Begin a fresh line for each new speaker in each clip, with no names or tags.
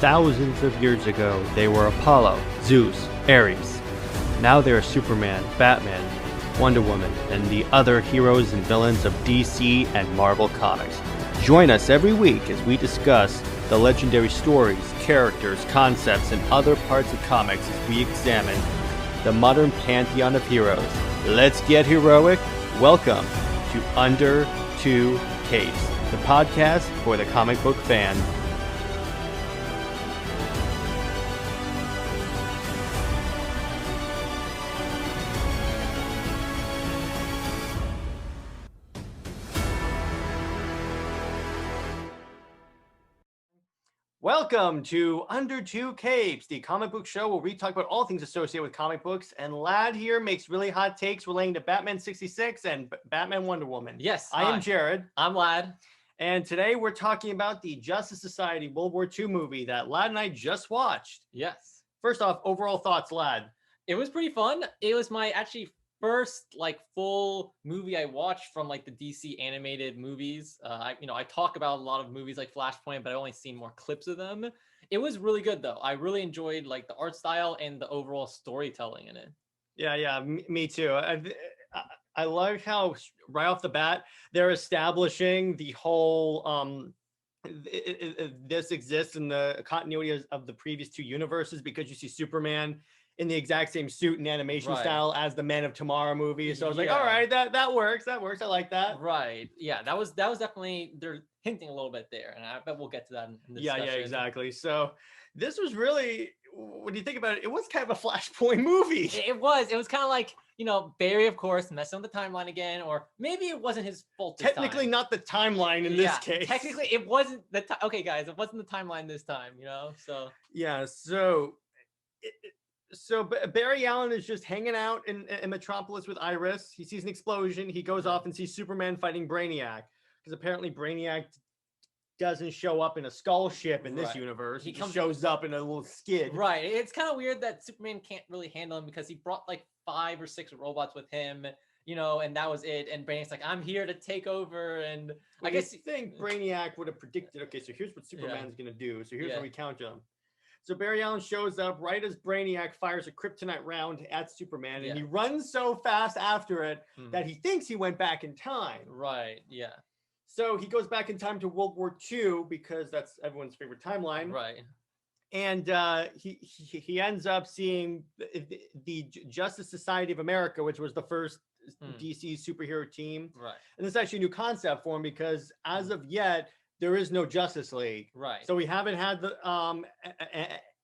thousands of years ago, they were Apollo, Zeus, Ares. Now they are Superman, Batman, Wonder Woman, and the other heroes and villains of DC and Marvel Comics. Join us every week as we discuss the legendary stories, characters, concepts, and other parts of comics as we examine the modern pantheon of heroes. Let's get heroic. Welcome to Under Two Capes, the podcast for the comic book fan. Welcome to Under Two Capes, the comic book show where we talk about all things associated with comic books. And Lad here makes really hot takes relating to Batman 66 and Batman Wonder Woman.
Yes,
I am Jared.
I'm Lad.
And today we're talking about the Justice Society World War II movie that Lad and I just watched.
Yes.
First off, overall thoughts, Lad.
It was pretty fun. It was my first full movie I watched from the DC animated movies. I talk about a lot of movies like Flashpoint, but I've only seen more clips of them. It was really good though. I really enjoyed the art style and the overall storytelling in it.
Yeah, me too. I love how right off the bat they're establishing the whole this exists in the continuity of the previous two universes, because you see Superman in the exact same suit and animation style as the Man of Tomorrow movie. So I was like, all right, that works. I like that.
Right. Yeah, that was definitely, they're hinting a little bit there, and I bet we'll get to that in the discussion.
Yeah, exactly. So this was really, when you think about it, it was kind of a Flashpoint movie.
It was kind of like, Barry, of course, messing with the timeline again, or maybe it wasn't his fault this
Technically
time.
Not the timeline in this case.
Technically, it wasn't okay, guys, it wasn't the timeline this time, so.
Yeah, So Barry Allen is just hanging out in Metropolis with Iris. He sees an explosion. He goes off and sees Superman fighting Brainiac, because apparently Brainiac doesn't show up in a skull ship in this universe. He shows up in a little skid.
Right. It's kind of weird that Superman can't really handle him, because he brought 5 or 6 robots with him, and that was it. And Brainiac's like, I'm here to take over. And I guess
you think Brainiac would have predicted, okay, so here's what Superman's going to do. So here's what we count on. So Barry Allen shows up right as Brainiac fires a kryptonite round at Superman, and he runs so fast after it that he thinks he went back in time.
Right, yeah.
So he goes back in time to World War II, because that's everyone's favorite timeline.
Right. And
he ends up seeing the Justice Society of America, which was the first DC superhero team.
Right.
And it's actually a new concept for him, because as of yet, there is no Justice League.
Right.
So we haven't had the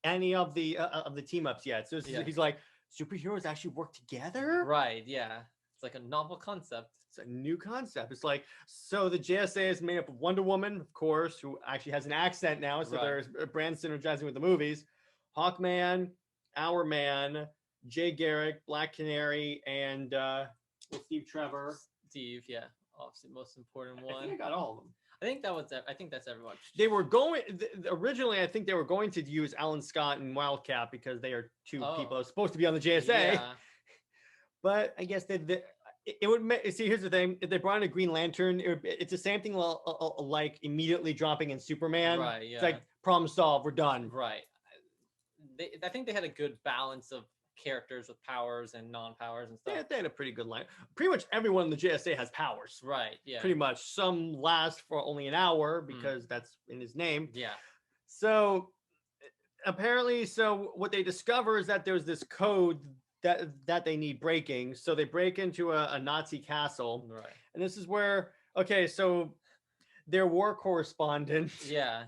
any of the team ups yet. So he's like, superheroes actually work together?
Right, yeah. It's like a novel concept.
It's a new concept. It's like, so the JSA is made up of Wonder Woman, of course, who actually has an accent now, so they're brand synergizing with the movies. Hawkman, Our Man, Jay Garrick, Black Canary, and Steve Trevor.
Steve, yeah. Obviously, most important one.
I think I got all of them.
I think that's everyone.
They were going originally. I think they were going to use Alan Scott and Wildcat, because they are two people that are supposed to be on the JSA.
Yeah.
But I guess it would see. Here's the thing: if they brought in a Green Lantern, it's the same thing like immediately dropping in Superman.
Right. Yeah.
It's like, problem solved. We're done.
Right. I think they had a good balance of characters with powers and non-powers and stuff.
Yeah, they had a pretty good line. Pretty much everyone in the JSA has powers.
Right. Yeah.
Pretty much. Some last for only an hour, because that's in his name.
Yeah.
So apparently, what they discover is that there's this code that they need breaking. So they break into a Nazi castle.
Right.
And this is where, okay, so their war correspondent.
Yeah.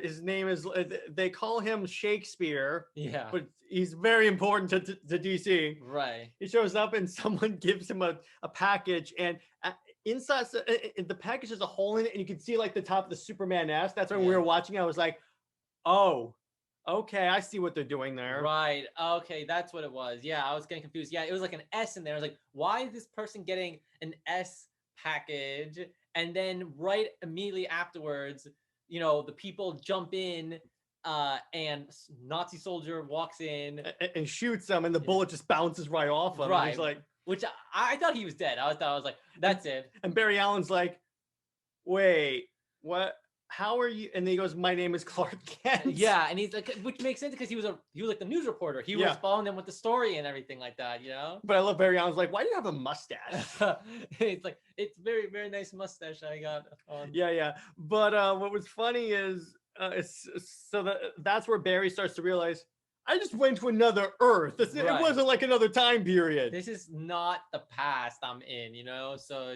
His name is, they call him Shakespeare.
Yeah.
But he's very important to DC.
Right.
He shows up and someone gives him a package, and inside the package has a hole in it, and you can see the top of the Superman S. That's when we were watching. I was like, oh, okay, I see what they're doing there.
Right. Okay, that's what it was. Yeah, I was getting confused. Yeah, it was like an S in there. I was like, why is this person getting an S package? And then right immediately afterwards, the people jump in, and Nazi soldier walks in
and shoots them, and the bullet just bounces right off him.
Right.
He's like,
which I thought he was dead. I was like, that's it.
And Barry Allen's like, wait, what? how are you? And he goes, my name is Clark Kent.
Yeah, and he's like, which makes sense because he was like the news reporter. He was following them with the story and everything like that, you know.
But I love Barry Allen's like, why do you have a mustache?
It's like it's very very nice mustache I got on.
Yeah. But what was funny is that's where Barry starts to realize, I just went to another Earth. It wasn't like another time period.
This is not the past I'm in, you know? So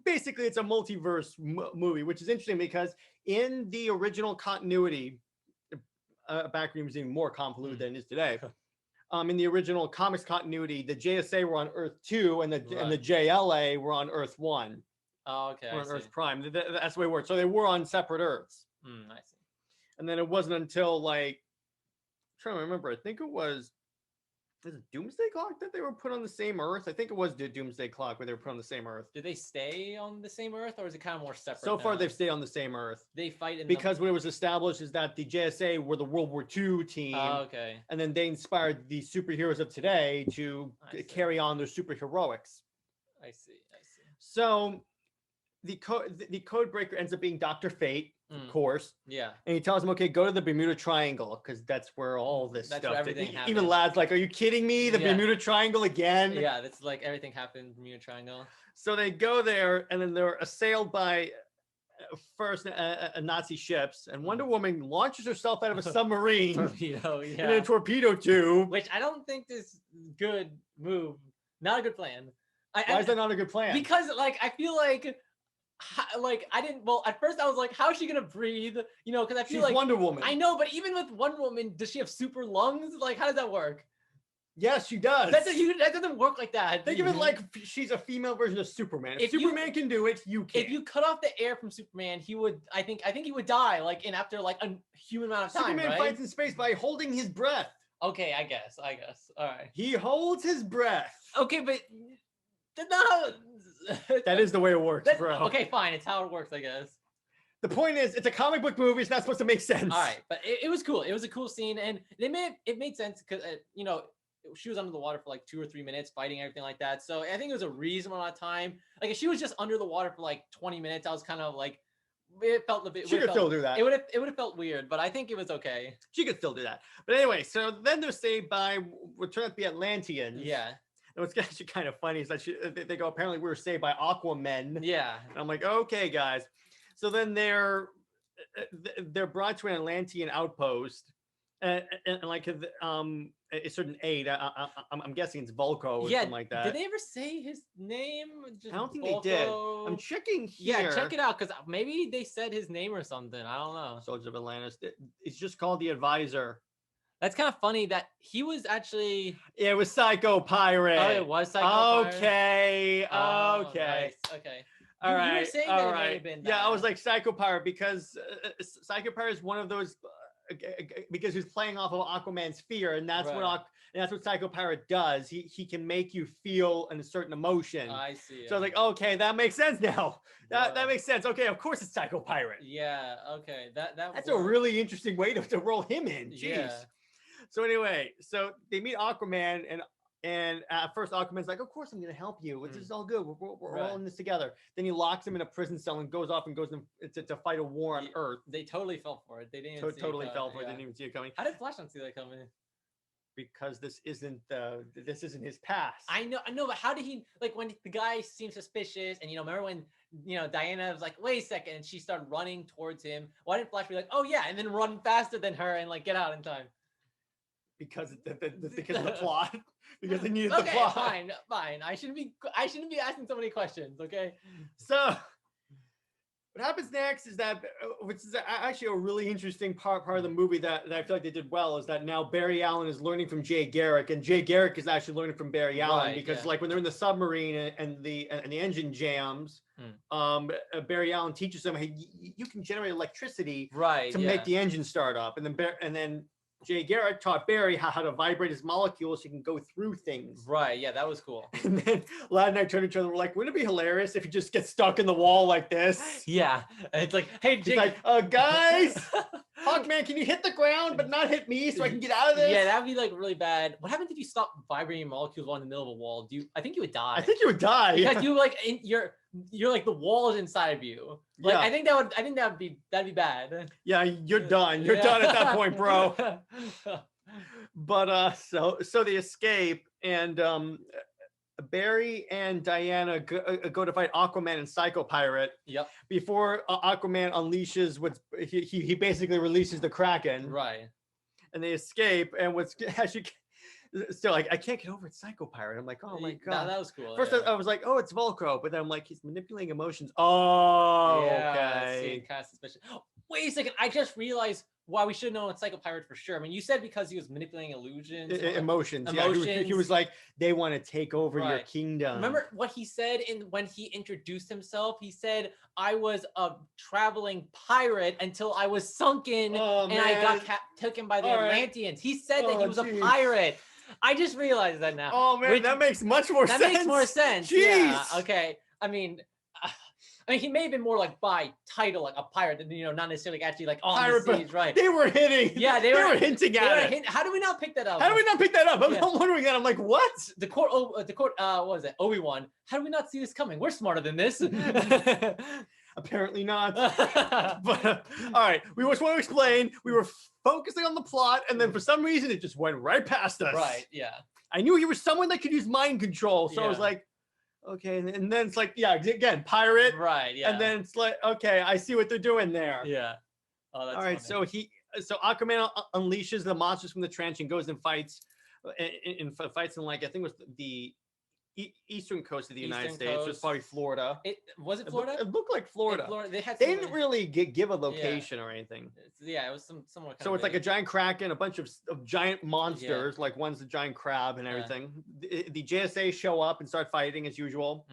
basically, it's a multiverse movie, which is interesting because in the original continuity, back when it was even more convoluted than it is today. In the original comics continuity, the JSA were on Earth 2 and the JLA were on Earth 1.
Oh, okay.
Or on Earth Prime. That's the way it worked. So they were on separate Earths.
I see.
And then it wasn't until like, I'm trying to remember, I think it was it Doomsday Clock that they were put on the same Earth? I think it was the Doomsday Clock where they were put on the same Earth.
Do they stay on the same Earth, or is it kind of more separate?
So far, they've stayed on the same Earth.
They fight
because what it was established is that the JSA were the World War II team.
Oh, okay.
And then they inspired the superheroes of today to carry on their superheroics.
I see.
So the code breaker ends up being Dr. Fate. Of course.
Yeah.
And he tells him, okay, go to the Bermuda Triangle, because that's where all this stuff.
Everything happens.
Even Lad's like, are you kidding me? The Bermuda Triangle again?
Yeah, that's like everything happened in Bermuda Triangle.
So they go there, and then they're assailed by first Nazi ships, and Wonder Woman launches herself out of a submarine.
Torpedo, yeah.
And a torpedo tube.
Which I don't think is good move. Not a good plan.
Why is that not a good plan?
Because like I feel like I didn't. Well, at first I was like, "How is she gonna breathe?" You know, because I feel
she's Wonder Woman.
I know, but even with Wonder Woman, does she have super lungs? Like, how does that work?
Yes, she does.
That doesn't work like that.
Think of it like she's a female version of Superman. If Superman can do it, you can.
If you cut off the air from Superman, he would. I think he would die. Like after like a human amount of time.
Superman fights in space by holding his breath.
Okay, I guess. All right.
He holds his breath.
Okay, but no.
That is the way it works, bro.
Okay, fine. It's how it works, I guess.
The point is, it's a comic book movie. It's not supposed to make sense.
All right, but it was cool. It was a cool scene, and it made sense because you know, she was under the water for like 2 or 3 minutes fighting everything like that. So I think it was a reasonable amount of time. Like if she was just under the water for like 20 minutes, I was kind of like, it felt a bit.
She could still do that.
It would have felt weird, but I think it was okay.
She could still do that. But anyway, so then they're saved by what turned out to be Atlanteans.
Yeah.
And what's actually kind of funny is that they go, apparently we were saved by Aquaman.
Yeah. And
I'm like, okay, guys. So then they're brought to an Atlantean outpost, and like a certain aid. I'm guessing it's Volko or something like that.
Did they ever say his name?
I don't think they did. I'm checking here.
Yeah, check it out because maybe they said his name or something. I don't know.
Soldiers of Atlantis. It's just called the Advisor.
That's kind of funny that he was actually.
Yeah, it was Psycho Pirate.
Oh, it was Psycho Pirate.
Okay.
Nice. Okay.
All right.
You were saying that it may have been that.
Yeah, I was like Psycho Pirate because Psycho Pirate is one of those because he's playing off of Aquaman's fear, and that's what Psycho Pirate does. He can make you feel a certain emotion.
I see.
So I was like, okay, that makes sense now. That makes sense. Okay, of course it's Psycho Pirate.
Yeah. Okay.
That's a really interesting way to roll him in. Jeez.
Yeah.
So anyway, so they meet Aquaman, and at first Aquaman's like, of course I'm going to help you. This is all good. We're all in this together. Then he locks him in a prison cell and goes off and goes to fight a war on Earth.
They totally fell for it. They didn't
totally fell for it. They didn't even see it coming.
How did Flash not see that coming?
Because this isn't his past.
I know, but how did he, like, when the guy seemed suspicious, and remember when Diana was like, wait a second, and she started running towards him. Why didn't Flash be like, oh yeah, and then run faster than her and like get out in time?
Because of the plot. Because they needed the plot.
Fine. I shouldn't be asking so many questions. Okay.
So what happens next is that, which is actually a really interesting part of the movie that I feel like they did well, is that now Barry Allen is learning from Jay Garrick, and Jay Garrick is actually learning from Barry Allen because like when they're in the submarine and the engine jams, Barry Allen teaches them, hey, you can generate electricity to make the engine start up, and then Jay Garrick taught Barry how to vibrate his molecules so he can go through things.
Right, yeah, that was cool.
And then Lad and I turned to each other, we're like, wouldn't it be hilarious if you just get stuck in the wall like this?
Yeah, and it's like, hey, Jay.
He's like, guys,
Hawkman, can you hit the ground but not hit me so I can get out of this?
Yeah, that'd be like really bad. What happened if you stop vibrating molecules while in the middle of a wall? I think you would die.
I think you would die.
Because you like you're like the wall is inside of you. Like I think that'd be bad.
Yeah, you're done. You're done at that point, bro. But so they escape, and Barry and Diana go to fight Aquaman and Psycho Pirate.
Yep.
Before Aquaman unleashes he basically releases the Kraken.
Right.
And they escape, and still like I can't get over it. Psycho Pirate. I'm like, oh my god,
that was cool.
First I was like, oh, it's Volcro, but then I'm like, he's manipulating emotions. Oh, okay.
Kind of suspicious. Wait a second, I just realized why we should know it's Psycho Pirate for sure. I mean, you said because he was manipulating illusions,
emotions. Yeah, he was like, they want to take over your kingdom.
Remember what he said when he introduced himself? He said, "I was a traveling pirate until I was sunken, and I got taken by the Atlanteans." He said that he was a pirate. I just realized that now.
Oh man, that makes much more sense.
That makes more sense.
Jeez.
Yeah, okay. I mean, he may have been more like by title, like a pirate, than not necessarily like actually like on pirate, the seas, right?
They were hitting.
Yeah, they
were hinting at it.
How do we not pick that up?
I'm wondering that. I'm like, what?
The court. What was it? Obi-Wan. How do we not see this coming? We're smarter than this.
Apparently not. But all right, we just want to explain. We were focusing on the plot, and then for some reason, it just went right past us.
Right. Yeah.
I knew he was someone that could use mind control, so I was like, okay, and then it's like, yeah, again, pirate.
Right, yeah.
And then it's like, okay, I see what they're doing there.
Yeah. Oh, that's
all right,
funny.
so Aquaman unleashes the monsters from the trench and goes and fights in like, I think it was the eastern coast of the United States. It was probably Florida.
Was it Florida?
It looked like Florida. They didn't really give a location or anything.
Yeah, it was somewhere.
So it's like a giant kraken, a bunch of giant monsters, like one's a giant crab and everything. The JSA show up and start fighting as usual.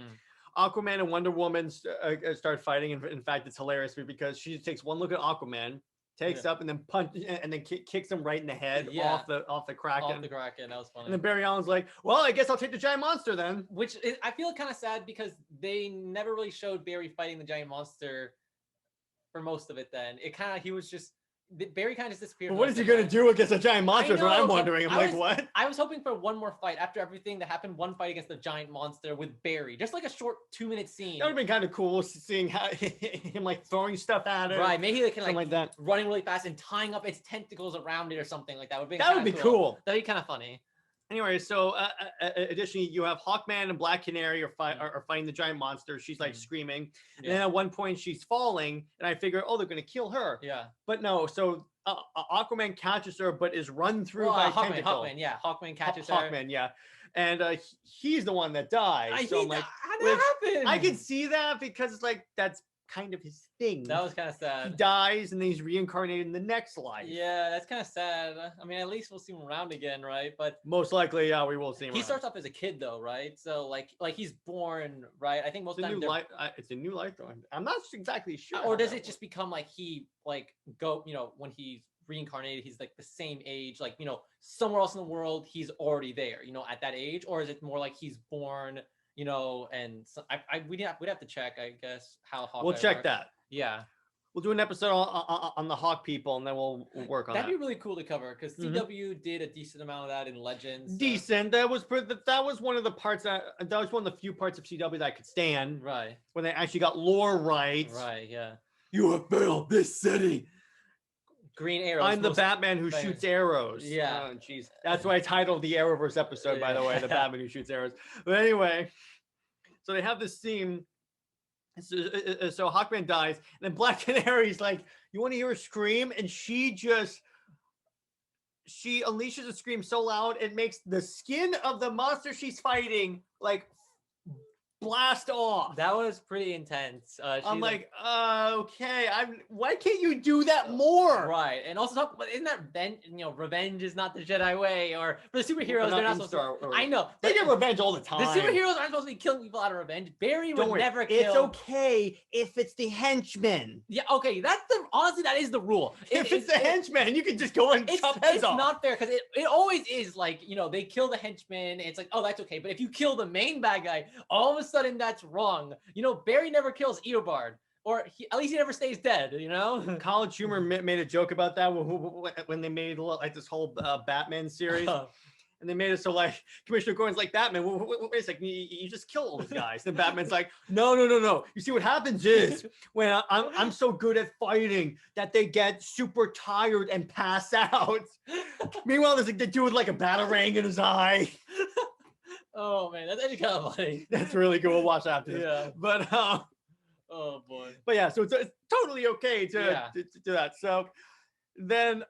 Aquaman and Wonder Woman start fighting. In fact, it's hilarious because she takes one look at Aquaman, takes up and then and then kicks him right in the head off the Kraken.
Off the Kraken, that was funny.
And then Barry Allen's like, "Well, I guess I'll take the giant monster then."
Which I feel kind of sad because they never really showed Barry fighting the giant monster for most of it. Then he was just Barry kind of disappeared.
But what is he going to do against a giant monster? Is what I'm wondering. I'm like, what?
I was hoping for one more fight after everything that happened. One fight against the giant monster with Barry, just like a short 2-minute scene.
That would have been kind of cool, seeing how him like throwing stuff at it.
Right, maybe they can like
that,
running really fast and tying up its tentacles around it or something like that.
Would be cool.
That'd be kind of funny.
Anyway, so additionally, you have Hawkman and Black Canary are fighting the giant monster. She's like screaming, and then at one point she's falling, and I figure, oh, they're gonna kill her.
Yeah.
But no, so Aquaman catches her, but is run through by
Hawkman,
tentacle.
Hawkman catches her.
Hawkman, yeah. And he's the one that dies. So I'm like,
how did that happen?
I can see that because it's like that's kind of his thing.
That was kind of sad.
He dies and then he's reincarnated in the next life.
Yeah, that's kind of sad. I mean, at least we'll see him around again, right? But
most likely, yeah, we will see him.
He starts off as a kid, though, right? So like he's born, right? I think most of the time
it's a new life, though. I'm not exactly sure.
Or does it just become like he when he's reincarnated, he's like the same age, like somewhere else in the world, he's already there, at that age, or is it more like he's born? And so we'd have to check, I guess, how Hawkeye
we'll check
works.
that.
Yeah,
we'll do an episode on the Hawk people, and then we'll work on that.
That'd be really cool to cover because CW did a decent amount of that in Legends.
Decent. That was one of the parts that was one of the few parts of CW that I could stand.
Right.
When they actually got lore right.
Right. Yeah.
You have failed this city.
Green Arrow.
I'm the Batman who shoots arrows.
Yeah.
Oh, jeez. That's why I titled the Arrowverse episode, by the way, the Batman who shoots arrows. But anyway, so they have this scene. So Hawkman dies, and then Black Canary's like, "You want to hear a scream?" And she unleashes a scream so loud it makes the skin of the monster she's fighting like blast off.
That was pretty intense.
I'm like, okay. Why can't you do that more?
Right, and also but isn't that revenge is not the Jedi way, or for the superheroes they're not supposed to. I know
they get revenge all the time.
The superheroes aren't supposed to be killing people out of revenge. Barry would never kill.
It's okay if it's the henchman.
Yeah, okay. Honestly, that is the rule.
If it's the henchman, you can just go and chop heads off.
It's not fair because it always is like they kill the henchman. It's like, oh, that's okay. But if you kill the main bad guy, all of a sudden that's wrong. Barry never kills Eobard. or at least he never stays dead, you know?
College Humor made a joke about that when they made like this whole Batman series. And they made it so like Commissioner Gordon's like, Batman, wait a second, you just kill all those guys. Then Batman's like, no. You see what happens is when I'm so good at fighting that they get super tired and pass out. Meanwhile, there's like the dude with like a batarang in his eye.
Oh man, that's actually kind of funny.
That's really good. We'll watch after this.
Yeah.
But
oh boy.
But yeah, so it's totally okay to do that. So then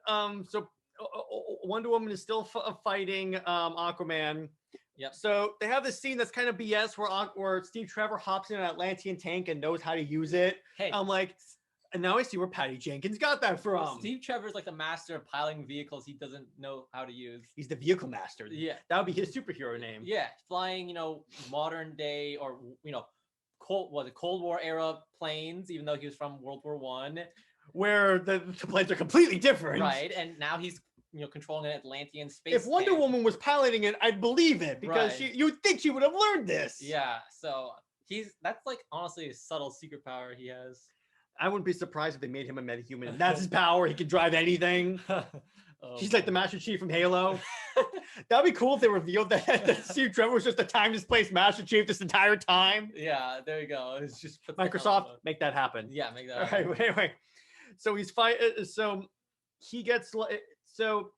Wonder Woman is still fighting Aquaman.
Yep.
So they have this scene that's kind of BS where Steve Trevor hops in an Atlantean tank and knows how to use it.
Hey,
I'm like, and now I see where Patty Jenkins got that from.
Steve Trevor's like the master of piloting vehicles he doesn't know how to use.
He's the vehicle master.
Yeah.
That would be his superhero name.
Yeah, flying, modern day or Cold War era planes, even though he was from World War One.
Where the planes are completely different.
Right, and now he's controlling an Atlantean space.
If Wonder Woman was piloting it, I'd believe it because you'd think she would have learned this.
Yeah, so that's like honestly a subtle secret power he has.
I wouldn't be surprised if they made him a metahuman. And that's his power. He can drive anything. He's like the Master Chief from Halo. That'd be cool if they revealed that Steve Trevor was just a time displaced Master Chief this entire time.
Yeah, there you go. It's just
Microsoft, make that happen.
Yeah, make that
happen. All right, wait. So he's fighting. So he gets so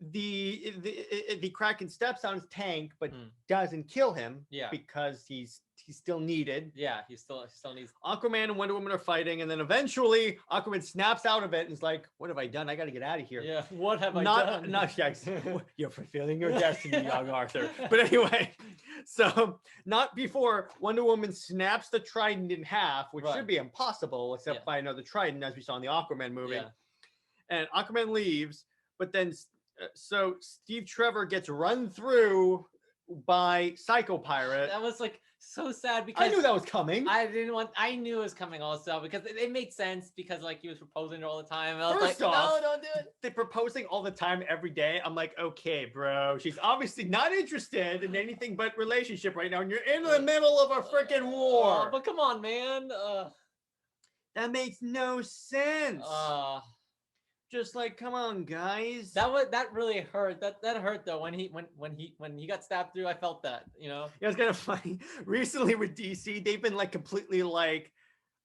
the Kraken steps on his tank, but doesn't kill him.
Yeah,
because he's still needed.
Yeah, he still needs.
Aquaman and Wonder Woman are fighting, and then eventually Aquaman snaps out of it and is like, "What have I done? I got to get out of here."
Yeah, what have I done?
Not you're fulfilling your destiny, young Arthur. But anyway, so not before Wonder Woman snaps the trident in half, which should be impossible except by another trident, as we saw in the Aquaman movie. Yeah. And Aquaman leaves, but then so Steve Trevor gets run through by Psycho Pirate.
That was like so sad because
I knew that was coming.
I knew it was coming also because it made sense because like he was proposing to her all the time. And I was
First
like,
off,
no, don't do it.
They're proposing all the time, every day. I'm like, okay, bro. She's obviously not interested in anything but relationship right now, and you're in the middle of a freaking war.
But come on, man.
That makes no sense. Just like, come on, guys.
That really hurt. That hurt though when he got stabbed through. I felt that,
Yeah, it's kind of funny. Recently with DC, they've been like completely like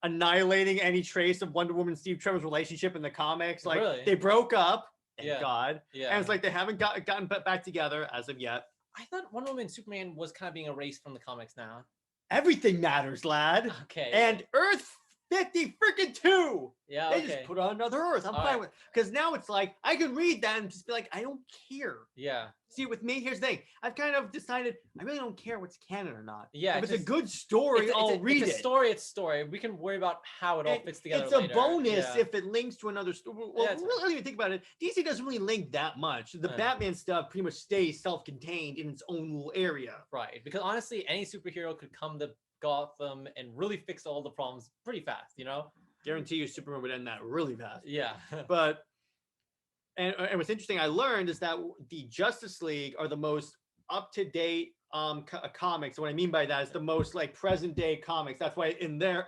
annihilating any trace of Wonder Woman and Steve Trevor's relationship in the comics. Like they broke up. Thank God. Yeah. And it's like they haven't gotten back together as of yet.
I thought Wonder Woman and Superman was kind of being erased from the comics now.
Everything matters, lad.
Okay.
And Earth 50-freaking-2.
Yeah,
they just put on another Earth. I'm fine with it. Because now it's like, I can read that and just be like, I don't care.
Yeah.
See, with me, here's the thing. I've kind of decided, I really don't care what's canon or not.
Yeah.
If it's a good story, I'll read it.
It's a story. We can worry about how it all fits together
It's later. A bonus if it links to another story. Well, really, when you think about it, DC doesn't really link that much. The Batman stuff pretty much stays self-contained in its own little area.
Right. Because honestly, any superhero could come to Gotham and really fix all the problems pretty fast,
Guarantee you Superman would end that really fast.
Yeah.
But and what's interesting I learned is that the Justice League are the most up-to-date comics. What I mean by that is the most like present day comics. That's why in their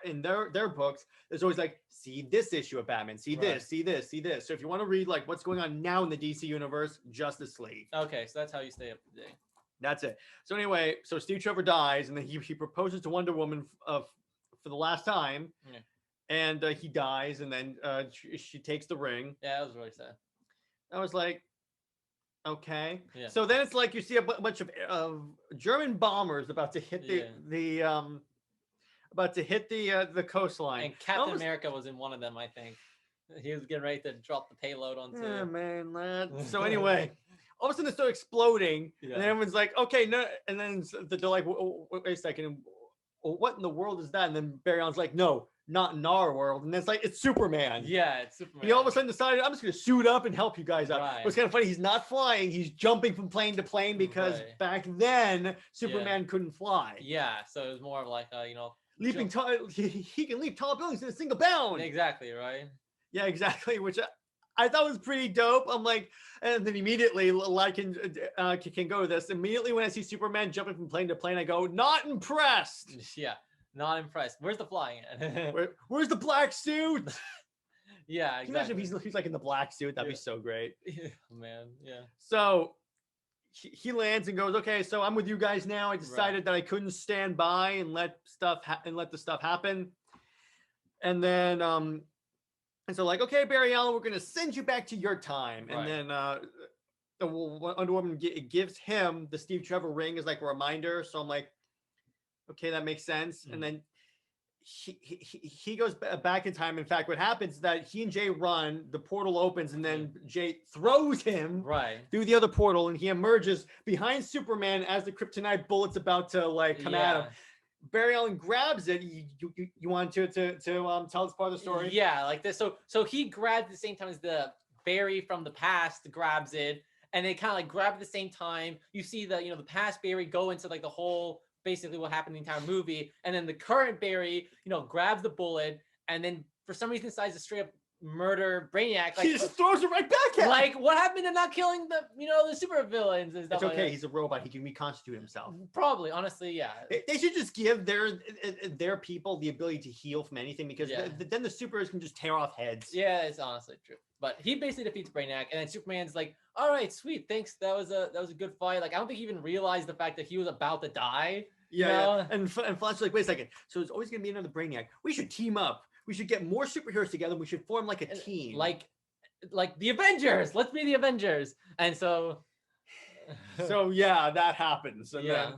books there's always like, see this issue of Batman, see this, see this, see this. So if you want to read like what's going on now in the DC universe, Justice League.
Okay, so that's how you stay up to date.
That's it. So anyway, so Steve Trevor dies, and then he proposes to Wonder Woman for the last time, and he dies, and then she takes the ring.
Yeah, that was really sad.
I was like, okay.
Yeah.
So then it's like you see a bunch of German bombers about to hit the coastline.
And Captain America was in one of them, I think. He was getting ready to drop the payload onto.
Yeah, man. So anyway. All of a sudden, they start exploding, and then everyone's like, "Okay, no." And then they're like, "Wait a second, what in the world is that?" And then Barry Allen's like, "No, not in our world." And it's like, it's Superman.
Yeah, it's Superman.
He all of a sudden decided, "I'm just going to suit up and help you guys out." Right. It's kind of funny. He's not flying; he's jumping from plane to plane because back then Superman couldn't fly.
Yeah, so it was more of like,
leaping tall. He can leap tall buildings in a single bound.
Exactly right.
Yeah, exactly. Which I thought was pretty dope. I'm like, and then immediately, like, can go to this. Immediately when I see Superman jumping from plane to plane, I go, not impressed.
Yeah. Not impressed. Where's the flying at?
Where's the black suit?
Yeah,
Can you imagine
exactly.
if he's like in the black suit? That'd be so great.
Man, yeah.
So he lands and goes, okay, so I'm with you guys now. I decided that I couldn't stand by and let the stuff happen. And then and so like, okay, Barry Allen, we're gonna send you back to your time. And then the Wonder Woman gives him the Steve Trevor ring as like a reminder. So I'm like, okay, that makes sense. And then he goes back in time. In fact, what happens is that he and Jay run, the portal opens, and then Jay throws him through the other portal, and he emerges behind Superman as the kryptonite bullet's about to like come at him. Barry Allen grabs it. You want to tell us part of the story?
Yeah, like this. So he grabbed at the same time as the Barry from the past grabs it, and they kind of like grab at the same time. You see the the past Barry go into like the whole basically what happened in the entire movie, and then the current Barry grabs the bullet, and then for some reason decides to straight up murder Brainiac. Like,
he just throws it right back at him.
Like, what happened to not killing the the super villains and stuff?
It's okay.
Like
he's a robot. He can reconstitute himself.
Probably, honestly, yeah.
They should just give their people the ability to heal from anything, because then the superheroes can just tear off heads.
Yeah, it's honestly true. But he basically defeats Brainiac, and then Superman's like, "All right, sweet, thanks. That was a good fight." Like, I don't think he even realized the fact that he was about to die.
Yeah. And Flash like, wait a second. So it's always gonna be another Brainiac. We should team up. We should get more superheroes together. We should form like a team,
like the Avengers. Let's be the Avengers. And so
yeah, that happens. And then,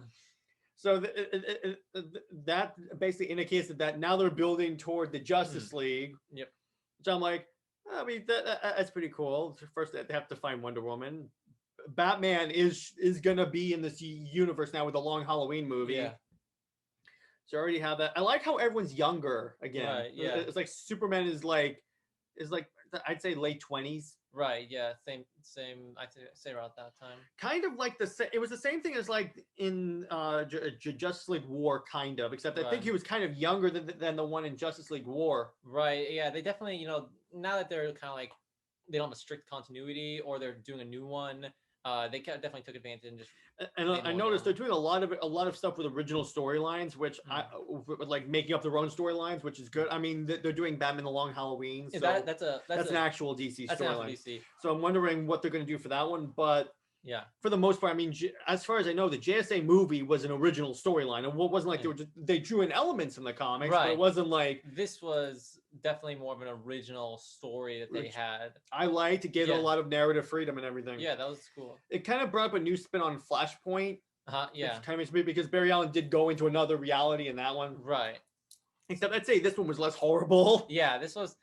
so that basically indicates that now they're building toward the Justice League.
Yep.
So I'm like, I mean, that's pretty cool. First, they have to find Wonder Woman. Batman is gonna be in this universe now with the Long Halloween movie.
Yeah.
So I already have that. I like how everyone's younger again.
Right, yeah.
It's like Superman is like I'd say late 20s.
Right. Yeah. Same. I'd say around that time.
Kind of like it was the same thing as like in Justice League War, kind of, except I think he was kind of younger than the one in Justice League War.
Right. Yeah. They definitely, now that they're kind of like they don't have a strict continuity or they're doing a new one. They definitely took advantage and just.
And I noticed they're doing a lot of stuff with original storylines, which like making up their own storylines, which is good. I mean, they're doing Batman: The Long Halloween. So that's an actual DC storyline. So I'm wondering what they're going to do for that one, but. Yeah. For the most part, I mean, as far as I know, the JSA movie was an original storyline. It wasn't like they drew in elements from the comics, but it wasn't like
this was definitely more of an original story that they had.
I liked it, gave it a lot of narrative freedom and everything.
Yeah, that was cool.
It kind of brought up a new spin on Flashpoint.
Yeah.
Which kind of makes me, because Barry Allen did go into another reality in that one.
Right.
Except I'd say this one was less horrible.
Yeah, this was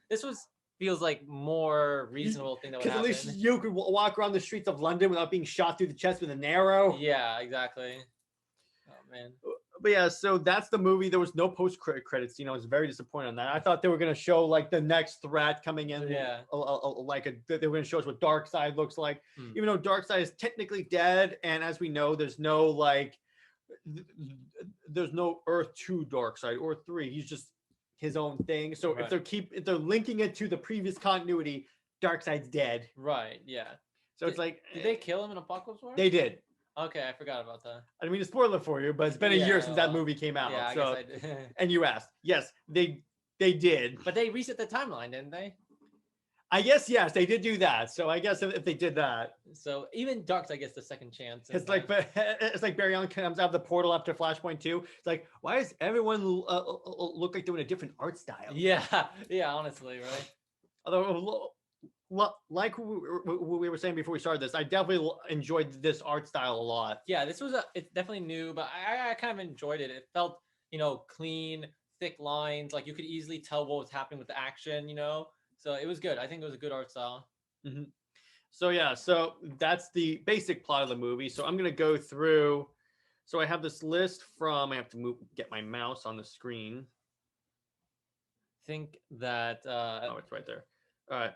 feels like more reasonable thing that would happen.
Because at least you could walk around the streets of London without being shot through the chest with an arrow.
Yeah, exactly. Oh man.
But yeah, so that's the movie. There was no post credits. I was very disappointed on that. I thought they were going to show like the next threat coming in. Yeah. They were going to show us what Darkseid looks like, even though Darkseid is technically dead, and as we know, there's no Earth 2 Darkseid or 3. He's just his own thing. So if they're linking it to the previous continuity, Darkseid's dead.
Right. Yeah.
So it's like,
did they kill him in Apocalypse War?
They did.
Okay, I forgot about that.
I didn't mean to spoil it for you, but it's been a year since that movie came out.
Yeah,
so,
I guess I did.
And you asked. Yes, they did.
But they reset the timeline, didn't they?
I guess yes, they did do that. So I guess if they did that,
so even Darkseid gets the second chance.
It's like Barry Allen comes out of the portal after Flashpoint 2. It's like, why does everyone look like they're in a different art style?
Yeah, honestly, right.
Although, like we were saying before we started this, I definitely enjoyed this art style a lot.
Yeah, it's definitely new, but I kind of enjoyed it. It felt clean, thick lines, like you could easily tell what was happening with the action. So it was good. I think it was a good art style.
Mm-hmm. So yeah, so that's the basic plot of the movie. So I'm gonna go through. So I have this list from. I have to get my mouse on the screen.
Think that.
It's right there. All right.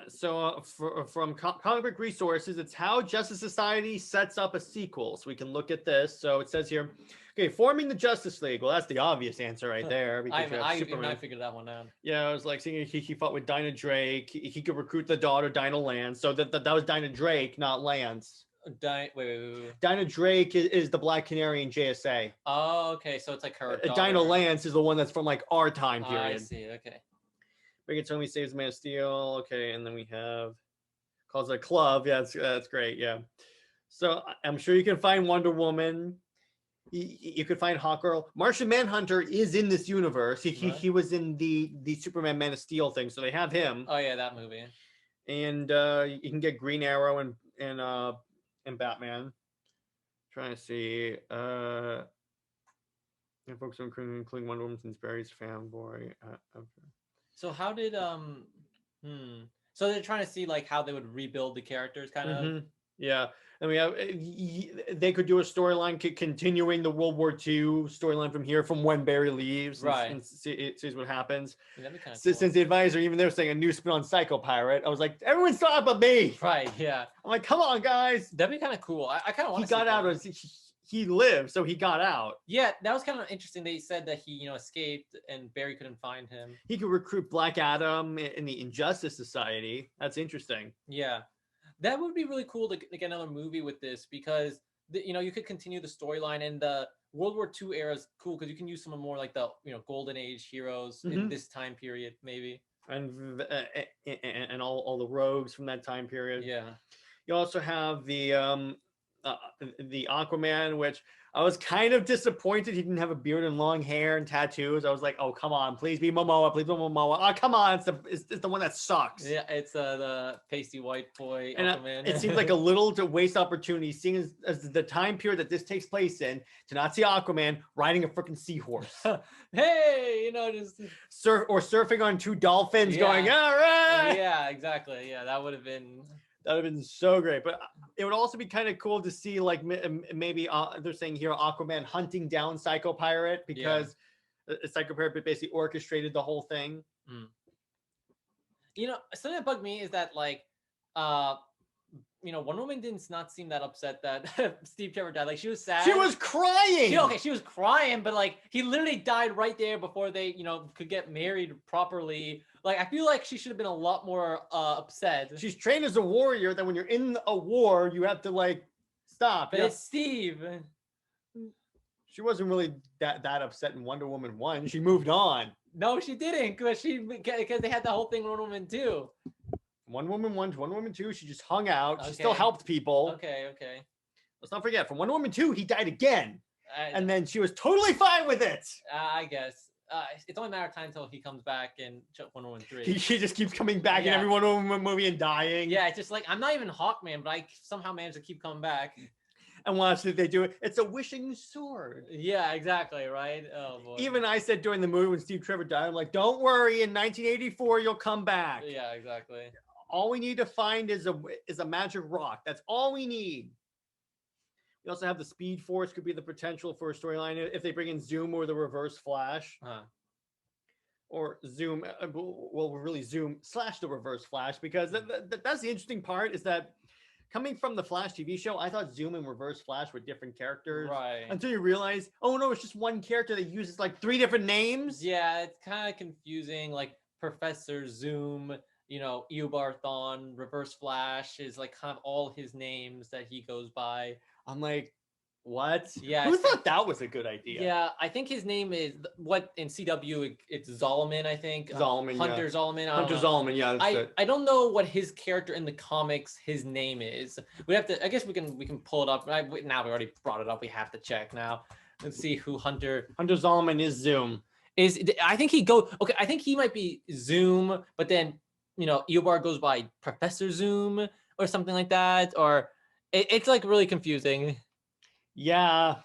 So from Comic Book Resources, it's how Justice Society sets up a sequel. So we can look at this. So it says here, okay, forming the Justice League. Well, that's the obvious answer right there.
I figured that one out.
Yeah, I was like seeing he fought with Dinah Drake. He could recruit the daughter, Dinah Lance. So that was Dinah Drake, not Lance.
Wait.
Dinah Drake is the Black Canary in JSA.
Oh, okay. So it's like her
Dinah Lance is the one that's from like our time period.
I see. Okay.
Brigatoni saves Man of Steel. Okay, and then we have calls it a club. Yeah, that's great. Yeah. So I'm sure you can find Wonder Woman. You could find Hawkgirl. Martian Manhunter is in this universe. He was in the Superman Man of Steel thing, so they have him.
Oh yeah, that movie.
And you can get Green Arrow and Batman. Trying to see. And folks including Wonder Woman since Barry's fanboy. Okay.
So how did So they're trying to see like how they would rebuild the characters, kind of.
Yeah, I mean, they could do a storyline continuing the World War II storyline from here, from when Barry leaves,
right?
And sees what happens.
Yeah, that'd be kind of cool.
Since the advisor, even they're saying a new spin on Psycho Pirate, I was like, everyone's talking about me.
Right? Yeah.
I'm like, come on, guys.
That'd be kind of cool. I kind of want.
He got out of. He lived, so he got out.
Yeah, that was kind of interesting. They said that he, escaped, and Barry couldn't find him.
He could recruit Black Adam in the Injustice Society. That's interesting.
Yeah, that would be really cool to get another movie with this, because you could continue the storyline, and the World War II era is cool because you can use some more like the Golden Age heroes in this time period, maybe. And
all the rogues from that time period.
Yeah.
You also have the Aquaman, which I was kind of disappointed he didn't have a beard and long hair and tattoos. I was like, oh, come on, please be Momoa, please be Momoa. Oh, come on, it's the one that sucks.
Yeah, it's the pasty white boy
and
Aquaman.
It seems like a little to waste opportunity, seeing as the time period that this takes place in, to not see Aquaman riding a freaking seahorse.
Hey, just
surfing on two dolphins, going, all right.
Yeah, exactly. Yeah, that would have been.
That would have been so great. But it would also be kind of cool to see, like, maybe they're saying here Aquaman hunting down Psycho Pirate, because Psycho Pirate basically orchestrated the whole thing.
Something that bugged me is that, like, Wonder Woman did not seem that upset that Steve Trevor died. Like, she was sad.
She was crying.
She was crying, but like he literally died right there before they, could get married properly. Like, I feel like she should have been a lot more upset.
She's trained as a warrior. That when you're in a war, you have to like stop.
But it's Steve.
She wasn't really that upset in Wonder Woman 1. She moved on.
No, she didn't, because they had the whole thing Wonder Woman 2.
Wonder Woman 1 to Wonder Woman 2, she just hung out. She still helped people.
Okay.
Let's not forget, from Wonder Woman 2, he died again. And then she was totally fine with it.
I guess. It's only a matter of time until he comes back in Wonder Woman 3.
He just keeps coming back in every Wonder Woman movie and dying.
Yeah, it's just like, I'm not even Hawkman, but I somehow managed to keep coming back.
And watch if they do it. It's a wishing sword.
Yeah, exactly, right? Oh, boy.
Even I said during the movie when Steve Trevor died, I'm like, don't worry, in 1984, you'll come back.
Yeah, exactly.
All we need to find is a magic rock. That's all we need. We also have the Speed Force, could be the potential for a storyline if they bring in Zoom or the Reverse Flash. Or Zoom, really Zoom / the Reverse Flash, because that's the interesting part, is that coming from the Flash TV show, I thought Zoom and Reverse Flash were different characters.
Right.
Until you realize, oh no, it's just one character that uses like 3 different names.
Yeah, it's kind of confusing. Like Professor Zoom, Eobard Thawne, Reverse Flash is like kind of all his names that he goes by.
I'm like, what?
Yeah.
Who thought that was a good idea?
Yeah, I think his name is what in CW it's Zolomon, I think.
Zolomon,
Hunter Zolomon.
Hunter Zolomon, yeah.
I don't know what his character in the comics, his name is. We have to. I guess we can pull it up. Now we already brought it up. We have to check now. Let's see who Hunter
Zolomon is. Zoom
is. I think he go. Okay, I think he might be Zoom, but then Eobard goes by Professor Zoom or something like that, or it's like really confusing.
Yeah.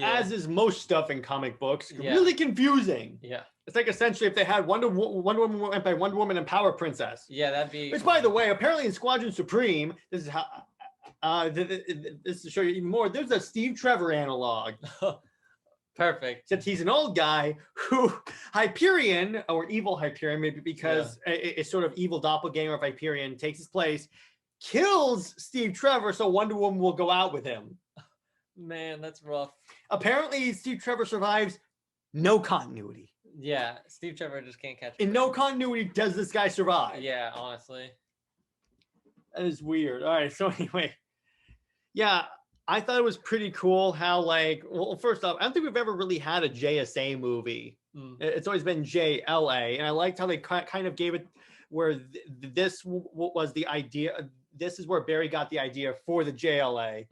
As is most stuff in comic books, really confusing.
Yeah.
It's like essentially if they had Wonder Woman and Power Princess.
Yeah, that'd be.
Which, by the way, apparently in Squadron Supreme, this is how. This to show you even more. There's a Steve Trevor analog.
Perfect.
Except he's an old guy who Hyperion, or evil Hyperion, maybe because a sort of evil doppelganger of Hyperion takes his place, kills Steve Trevor, so Wonder Woman will go out with him.
Man, that's rough.
Apparently, Steve Trevor survives no continuity.
Yeah, Steve Trevor just can't catch.
In no continuity does this guy survive.
Yeah, honestly.
That is weird. All right, so anyway, Yeah, I thought it was pretty cool how like, well, first off, I don't think we've ever really had a JSA movie. It's always been JLA, and I liked how they kind of gave it where this was the idea. This is where Barry got the idea for the JLA.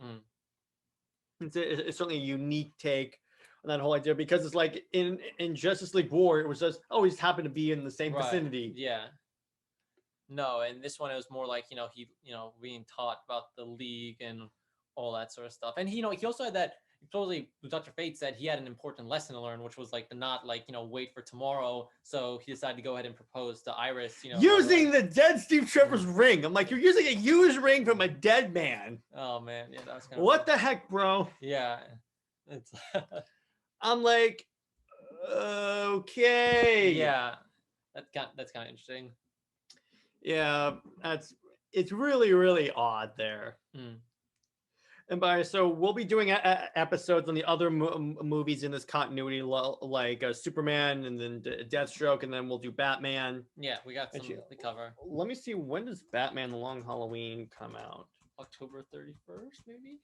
It's certainly a unique take on that whole idea, because it's like in Justice League War, it was just, oh, he just happened to be in the same vicinity.
Yeah. No, and this one it was more like, he being taught about the League and all that sort of stuff. And he also had that, totally, Dr. Fate said he had an important lesson to learn, which was like to not wait for tomorrow. So he decided to go ahead and propose to Iris,
using the dead Steve Trevor's ring. I'm like, you're using a used ring from a dead man.
Oh man, yeah, that's kind of
what the heck, bro?
Yeah, it's
I'm like, okay.
Yeah, that's kind of interesting.
Yeah, it's really, really odd there. And so we'll be doing episodes on the other movies in this continuity, like Superman and then Deathstroke, and then we'll do Batman.
Yeah, we got some to cover.
Let me see, when does Batman: The Long Halloween come out?
October 31st, maybe?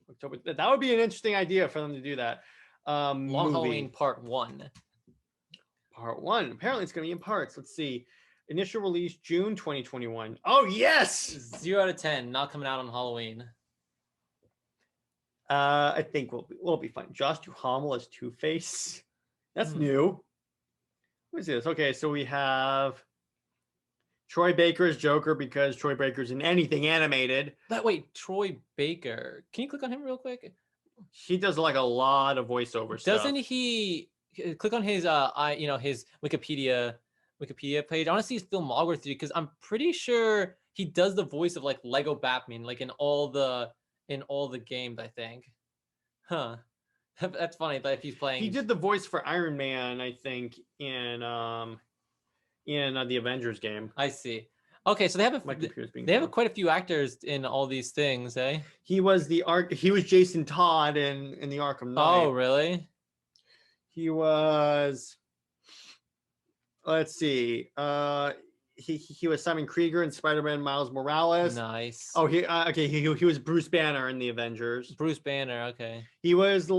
October. That would be an interesting idea for them to do that.
Long Halloween Part 1.
Part 1. Apparently it's going to be in parts. Let's see. Initial release June 2021. Oh, yes!
0 out of 10. Not coming out on Halloween.
I think we'll be fine. Josh Duhamel as Two-Face. That's new. What is this? Okay, so we have Troy Baker as Joker, because Troy Baker's in anything animated.
Wait, Troy Baker. Can you click on him real quick?
He does like a lot of voiceover stuff.
Doesn't he? Click on his his Wikipedia page. I want to see his filmography, because I'm pretty sure he does the voice of like Lego Batman, like in all the games, I think. Huh. That's funny. But if he's playing,
he did the voice for Iron Man, I think, in the Avengers game.
I see. Okay, so they have quite a few actors in all these things, eh?
He was Jason Todd in the Arkham Knight.
Oh, really?
He was. Let's see. He was Simon Krieger in Spider-Man Miles Morales.
Nice.
Oh, he was Bruce Banner in the Avengers.
Bruce Banner, okay.
He was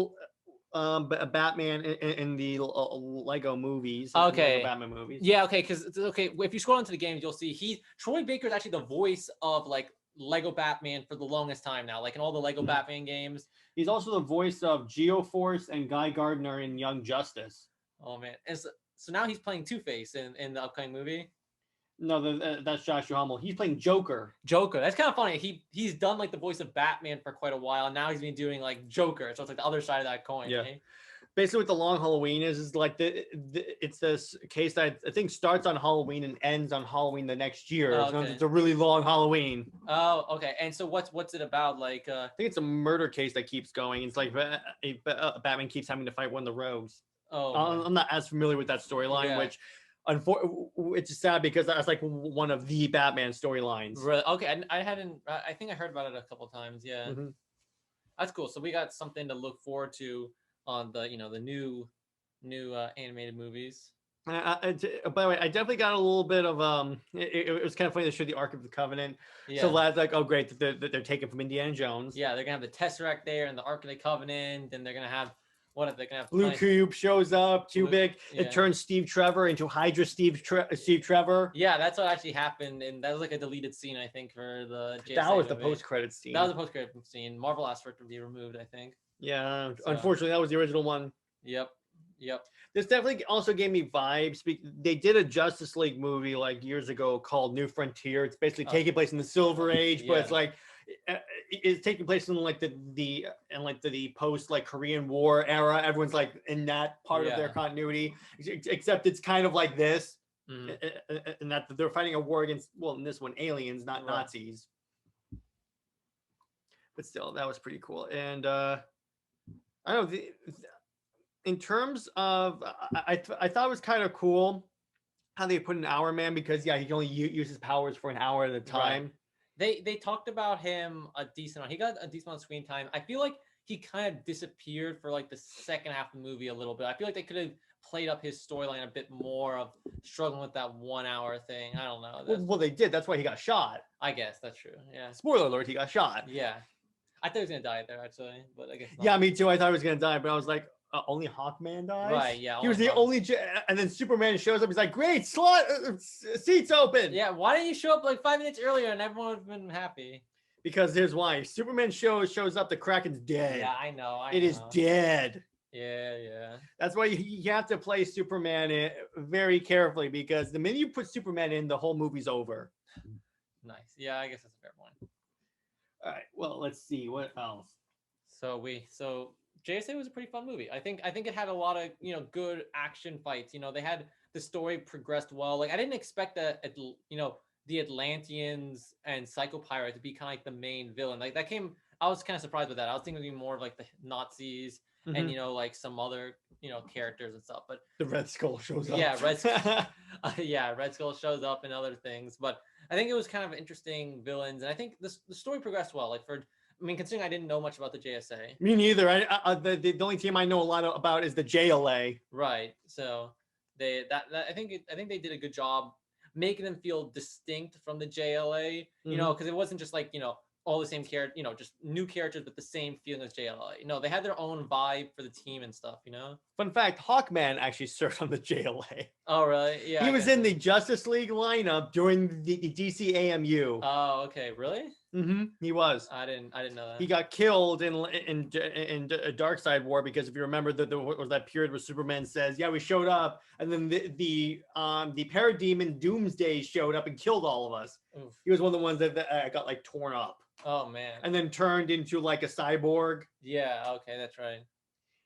Batman in the Lego movies.
Okay.
Lego Batman movies.
Yeah, okay, because if you scroll into the games, you'll see Troy Baker is actually the voice of like Lego Batman for the longest time now, like in all the Lego Batman games.
He's also the voice of Geoforce and Guy Gardner in Young Justice.
Oh man. And so now he's playing Two-Face in the upcoming movie.
No, that's Josh Duhamel. He's playing Joker.
That's kind of funny. He's done like the voice of Batman for quite a while, and now he's been doing like Joker. So it's like the other side of that coin.
Yeah.
Eh?
Basically, what the Long Halloween is like it's this case that I think starts on Halloween and ends on Halloween the next year.
Oh,
so
okay.
it's a really long Halloween.
Oh, okay. And so what's it about? Like,
I think it's a murder case that keeps going. It's like Batman keeps having to fight one of the rogues.
Oh,
I'm not as familiar with that storyline, which. It's sad because that's like one of the Batman storylines.
Really? Okay, I think I heard about it a couple times. Yeah, That's cool. So we got something to look forward to on the the new animated movies.
By the way, I definitely got a little bit of it was kind of funny. They showed the Ark of the Covenant.
Yeah.
So that's like, oh great, that they're taken from Indiana Jones.
Yeah, they're gonna have the Tesseract there and the Ark of the Covenant. Then they're gonna have. What if they're gonna have
Blue Cube shows up, too big. Yeah. It turns Steve Trevor into Hydra Steve Trevor.
Yeah, that's what actually happened, and that was like a deleted scene, I think, for the JSA
That was
movie.
the post-credit scene.
That was the post-credit scene. Marvel asked for it to be removed, I think.
Yeah, so. Unfortunately, that was the original one.
Yep.
This definitely also gave me vibes. They did a Justice League movie like years ago called New Frontier. It's basically taking place in the Silver Age, but it's like. It's taking place in like the post like Korean War era. Everyone's like in that part of their continuity, except it's kind of like this, and that they're fighting a war against, well, in this one, aliens, not Nazis. But still, that was pretty cool. And I don't know. In terms of, I thought it was kind of cool how they put an Hour Man, because he can only use his powers for an hour at a time.
Right. They talked about him a decent amount. He got a decent amount of screen time. I feel like he kind of disappeared for like the second half of the movie a little bit. I feel like they could have played up his storyline a bit more of struggling with that 1 hour thing. I don't know.
Well, they did. That's why he got shot.
I guess that's true. Yeah.
Spoiler alert: he got shot.
Yeah. I thought he was gonna die there actually, but I guess not.
Yeah, me too. I thought he was gonna die, but I was like, only Hawkman dies.
Right, yeah,
He was
only
the
Hawk-
only, and then Superman shows up. He's like, "Great, slot seats open."
Yeah, why didn't you show up like 5 minutes earlier and everyone would have been happy?
Because here's why: Superman shows up, the Kraken's dead.
Yeah, I know.
It is dead.
Yeah.
That's why you have to play Superman very carefully, because the minute you put Superman in, the whole movie's over.
Nice. Yeah, I guess that's a fair point.
All right. Well, let's see what else.
So JSA was a pretty fun movie. I think it had a lot of good action fights. They had the story progressed well. Like I didn't expect that the Atlanteans and Psycho Pirate to be kind of like the main villain. Like that came. I was kind of surprised with that. I was thinking it'd be more of like the Nazis and like some other characters and stuff. But
the Red Skull shows up.
Yeah, Red Skull shows up and other things. But I think it was kind of interesting villains, and I think the story progressed well. Considering I didn't know much about the JSA.
Me neither. The only team I know a lot about is the JLA.
Right. So I think they did a good job making them feel distinct from the JLA. Because it wasn't just like all the same character, just new characters with the same feeling as JLA. They had their own vibe for the team and stuff.
Fun fact: Hawkman actually served on the JLA.
Oh, really? Yeah.
He was in the Justice League lineup during the DC AMU.
Oh, okay. Really?
He was.
I didn't know that.
He got killed in Darkseid War, because if you remember that period where Superman says, "Yeah, we showed up," and then the Parademon Doomsday showed up and killed all of us.
Oof.
He was one of the ones that got like torn up.
Oh man.
And then turned into like a cyborg.
Yeah. Okay, that's right.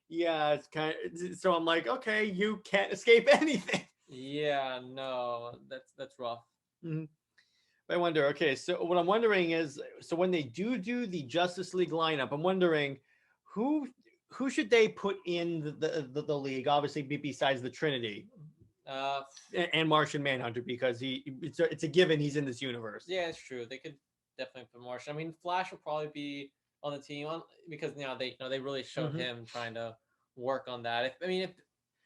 Yeah, it's kind of, so I'm like, okay, you can't escape anything.
Yeah, no, that's rough.
I wonder, okay, so what I'm wondering is, so when they do the Justice League lineup, I'm wondering who should they put in the league, obviously besides the Trinity and Martian Manhunter, because it's a given he's in this universe.
Yeah, it's true. They could definitely put Martian. Flash will probably be on the team because they really showed him trying to work on that.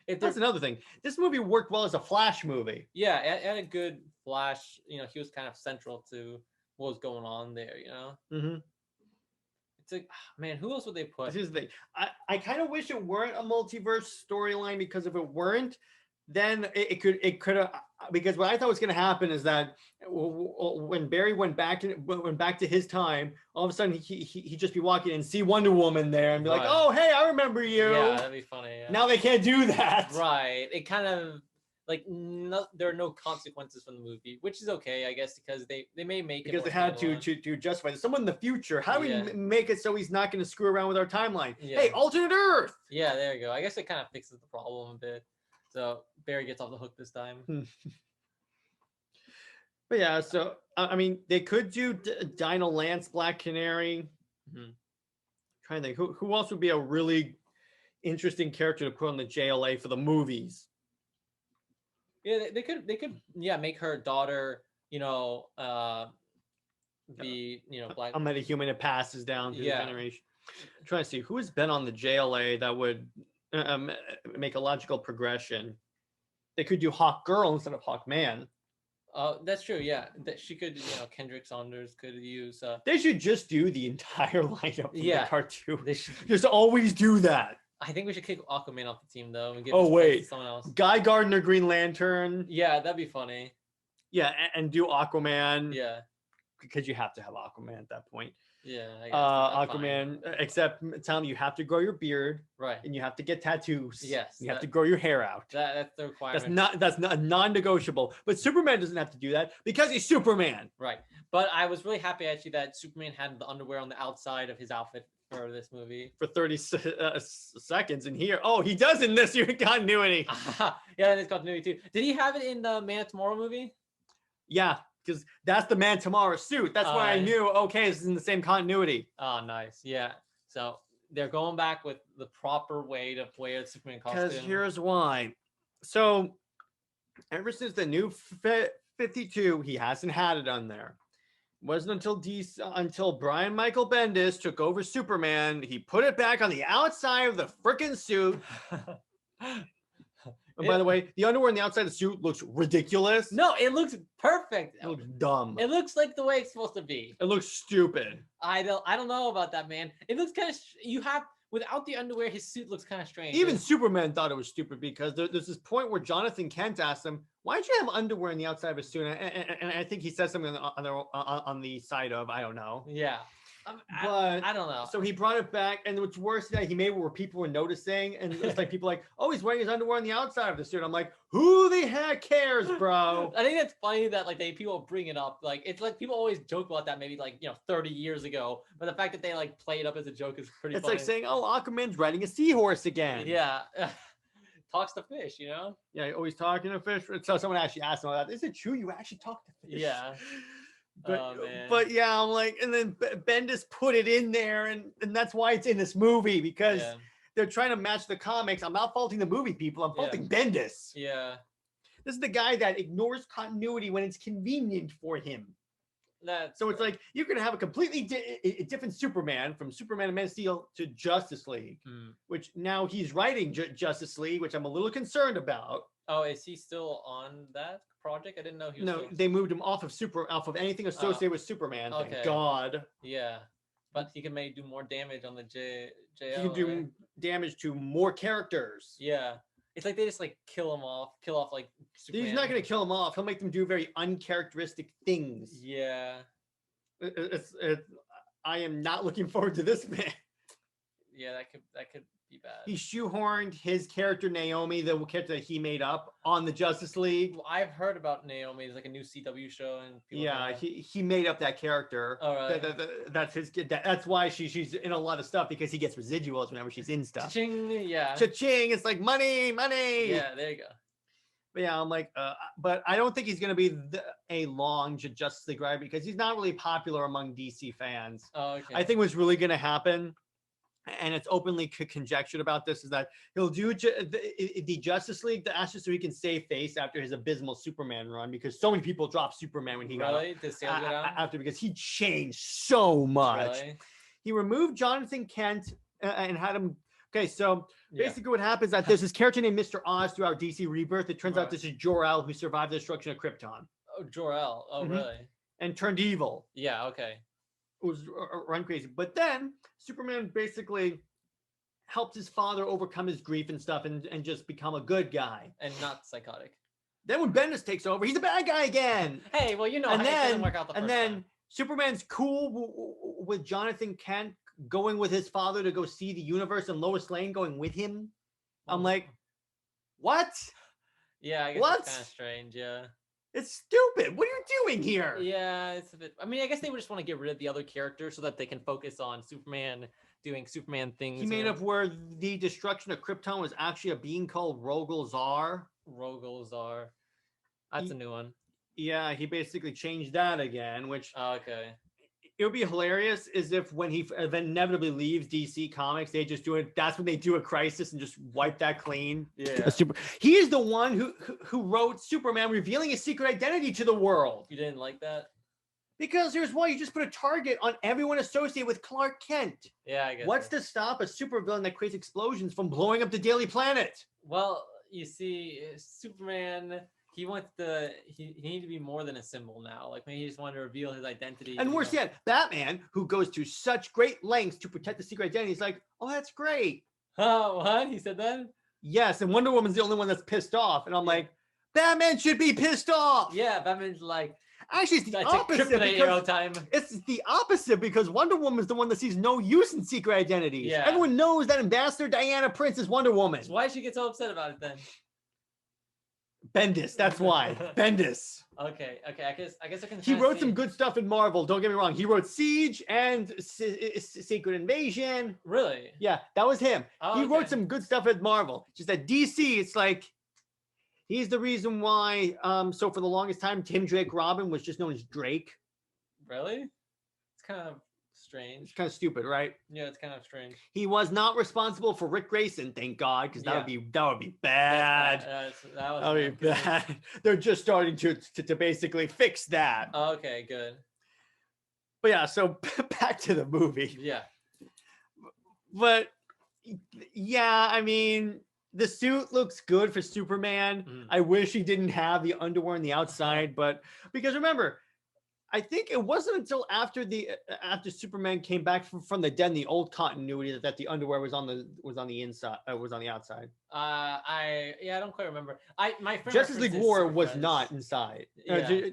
If
that's another thing, this movie worked well as a Flash movie.
Yeah, it had a good Flash. He was kind of central to what was going on there. It's like, man, who else would they put?
This is the thing. I kind of wish it weren't a multiverse storyline, because if it weren't, then it could have, because what I thought was going to happen is that when Barry went back to his time, all of a sudden he'd just be walking and see Wonder Woman there and be like, "Oh, hey, I remember you."
Yeah, that'd be funny. Yeah.
Now they can't do that.
Right. It kind of like there are no consequences from the movie, which is okay, I guess, because they may make
because
it
they had to justify it. Someone in the future. How do we make it so he's not going to screw around with our timeline? Yeah. Hey, alternate Earth.
Yeah, there you go. I guess it kind of fixes the problem a bit. So Barry gets off the hook this time.
But yeah, so they could do Dinah Lance, Black Canary. Trying to think who else would be a really interesting character to put on the JLA for the movies.
Yeah, they could make her daughter, Black.
A metahuman that passes down through the generation. I'm trying to see who has been on the JLA that would make a logical progression. They could do Hawk Girl instead of Hawkman.
That's true. Yeah, that she could. Kendrick Saunders could use.
They should just do the entire lineup from the cartoon.
They should
just always do that.
I think we should kick Aquaman off the team though and give someone else.
Guy Gardner, Green Lantern.
Yeah, that'd be funny.
Yeah, and do Aquaman.
Yeah,
because you have to have Aquaman at that point.
Yeah, I guess
Aquaman.
Fine.
Except tell him you have to grow your beard,
right?
And you have to get tattoos.
Yes,
you have to grow your hair out.
That's the requirement.
That's not non-negotiable. But Superman doesn't have to do that because he's Superman.
Right. But I was really happy actually that Superman had the underwear on the outside of his outfit for this movie
for 30 seconds in here. Oh, he does in this continuity.
Yeah, in this continuity too. Did he have it in the Man of Tomorrow movie?
Yeah. Because that's the Man Tomorrow suit. That's why I knew, okay, this is in the same continuity.
Oh, nice. Yeah. So they're going back with the proper way to wear the Superman costume.
Because here's why. So ever since the new 52, he hasn't had it on there. It wasn't until Brian Michael Bendis took over Superman, he put it back on the outside of the frickin' suit. And by the way, the underwear on the outside of the suit looks ridiculous.
No, it looks perfect.
It looks dumb.
It looks like the way it's supposed to be.
It looks stupid.
I don't know about that, man. It looks kind of without the underwear, his suit looks kind of strange.
Even Superman thought it was stupid because there's this point where Jonathan Kent asked him, "Why'd you have underwear on the outside of a suit?" And I think he said something on the side of, I don't know.
Yeah.
But
I don't know.
So he brought it back, and what's worse that he made it where people were noticing, and it's like people like, "Oh, he's wearing his underwear on the outside of the suit." I'm like, "Who the heck cares, bro?"
I think that's funny that like people bring it up. Like it's like people always joke about that maybe like 30 years ago, but the fact that they like play it up as a joke is pretty.
It's
funny.
like saying, "Oh, Aquaman's riding a seahorse again."
Yeah. Talks to fish,
Yeah, always talking to fish. So someone actually asked him about that. Is it true you actually talk to fish?
Yeah.
But yeah, I'm like, and then Bendis put it in there, and that's why it's in this movie because they're trying to match the comics. I'm not faulting the movie people. I'm faulting Bendis.
Yeah.
This is the guy that ignores continuity when it's convenient for him. So it's like you're going to have a completely different Superman from Superman and Man of Steel to Justice League, which now he's writing Justice League, which I'm a little concerned about.
Oh, is he still on that project? I didn't know he was.
No, they moved him off of anything associated with Superman.
Okay.
Thank God.
Yeah, but he can maybe do more damage on the JL.
He can do damage to more characters.
Yeah. It's like they just like kill off like Superman.
He's not going to kill him off. He'll make them do very uncharacteristic things.
Yeah.
I am not looking forward to this, man.
Yeah, that could be bad.
He shoehorned his character Naomi, the character that he made up, on the Justice League.
Well, I've heard about Naomi. There's like a new CW show, and
he made up that character.
Oh, right.
That's his. That's why she's in a lot of stuff because he gets residuals whenever she's in stuff.
Cha-ching, yeah.
Cha-ching! It's like money.
Yeah, there you go.
But yeah, I'm like, but I don't think he's going to be a long Justice League writer because he's not really popular among DC fans.
Oh, okay.
I think what's really going to happen, and it's openly conjectured about this, is that he'll do the Justice League so he can save face after his abysmal Superman run because so many people dropped Superman when he got after because he changed so much.
Really?
He removed Jonathan Kent and had him. Okay, so basically what happens is that there's this character named Mr. Oz throughout DC Rebirth. It turns out this is Jor-El who survived the destruction of Krypton.
Oh, Jor-El. Oh, really?
And turned evil.
Yeah, okay.
It was run crazy. But then Superman basically helped his father overcome his grief and stuff and just become a good guy.
And not psychotic.
Then when Bendis takes over, he's a bad guy again.
Hey, well, it doesn't work out the first time.
Superman's cool with Jonathan Kent going with his father to go see the universe and Lois Lane going with him. I'm like, what?
Yeah, I guess it's kind of strange, yeah.
It's stupid. What are you doing here?
Yeah, it's a bit. I mean, I guess they would just want to get rid of the other characters so that they can focus on Superman doing Superman things.
He made up where the destruction of Krypton was actually a being called Rogol-Zar.
Rogol-Zar. That's a new one.
Yeah, he basically changed that again, which
okay.
It would be hilarious is if when he inevitably leaves DC Comics, they just do it. That's when they do a Crisis and just wipe that clean.
Yeah.
He is the one who wrote Superman revealing his secret identity to the world.
You didn't like that?
Because here's why: you just put a target on everyone associated with Clark Kent.
Yeah, I guess.
What's to stop a supervillain that creates explosions from blowing up the Daily Planet?
Well, you see, Superman. He needed to be more than a symbol now. Like maybe he just wanted to reveal his identity.
And worse yet, Batman, who goes to such great lengths to protect the secret identity, is like, oh, that's great.
Oh, what? He said that?
Yes, and Wonder Woman's the only one that's pissed off. And I'm like, Batman should be pissed off.
Yeah, Batman's like,
actually, it's the opposite. It's the opposite because Wonder Woman's the one that sees no use in secret identities.
Yeah.
Everyone knows that Ambassador Diana Prince is Wonder Woman.
So why did she get so upset about it then?
Bendis, that's why. Bendis.
Okay. I guess I can.
He wrote some good stuff in Marvel. Don't get me wrong. He wrote Siege and Secret Invasion.
Really?
Yeah, that was him.
Oh,
he wrote some good stuff at Marvel. Just at DC, it's like he's the reason why. So for the longest time, Tim Drake Robin was just known as Drake.
Really? It's kind of strange.
It's kind of stupid, right?
Yeah, it's kind of strange.
He was not responsible for Rick Grayson, thank God, because that would be bad. That would be bad. They're just starting to basically fix that.
Okay, good.
But yeah, so back to the movie.
Yeah.
But yeah, I mean, The suit looks good for Superman.
Mhm.
I wish he didn't have the underwear on the outside, but because remember, I think it wasn't until after Superman came back from the dead in the old continuity that the underwear was on the inside, was on the outside.
I don't quite remember. My friend
Justice League
references
War
Super
was
Friends.
not inside.
Yeah.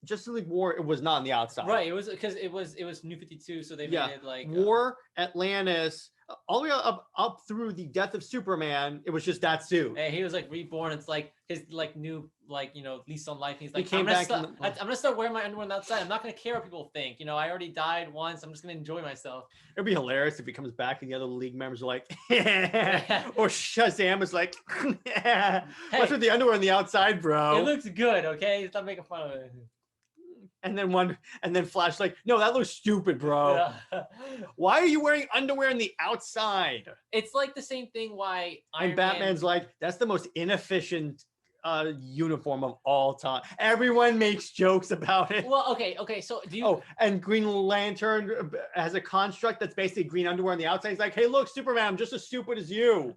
Justice League War, it was not on the outside.
Right, it was because it was New 52, so they made it like
War, Atlantis, all the way up through the death of Superman. It was just that suit.
and he was like reborn. It's like his like new lease on life. He's like,
came back
I'm gonna start wearing my underwear on the outside. I'm not gonna care what people think. I already died once. I'm just gonna enjoy myself.
It'd be hilarious if he comes back and the other League members are like, or Shazam is like, what's with the underwear on the outside, bro?
It looks good, okay? Stop making fun of it.
And then Flash like, no, that looks stupid, bro. Yeah. Why are you wearing underwear on the outside?
It's like the same thing. Why
and Batman's like, that's the most inefficient uniform of all time. Everyone makes jokes about it.
Well, okay. So do you?
Oh, and Green Lantern has a construct that's basically green underwear on the outside. He's like, hey, look, Superman, I'm just as stupid as you.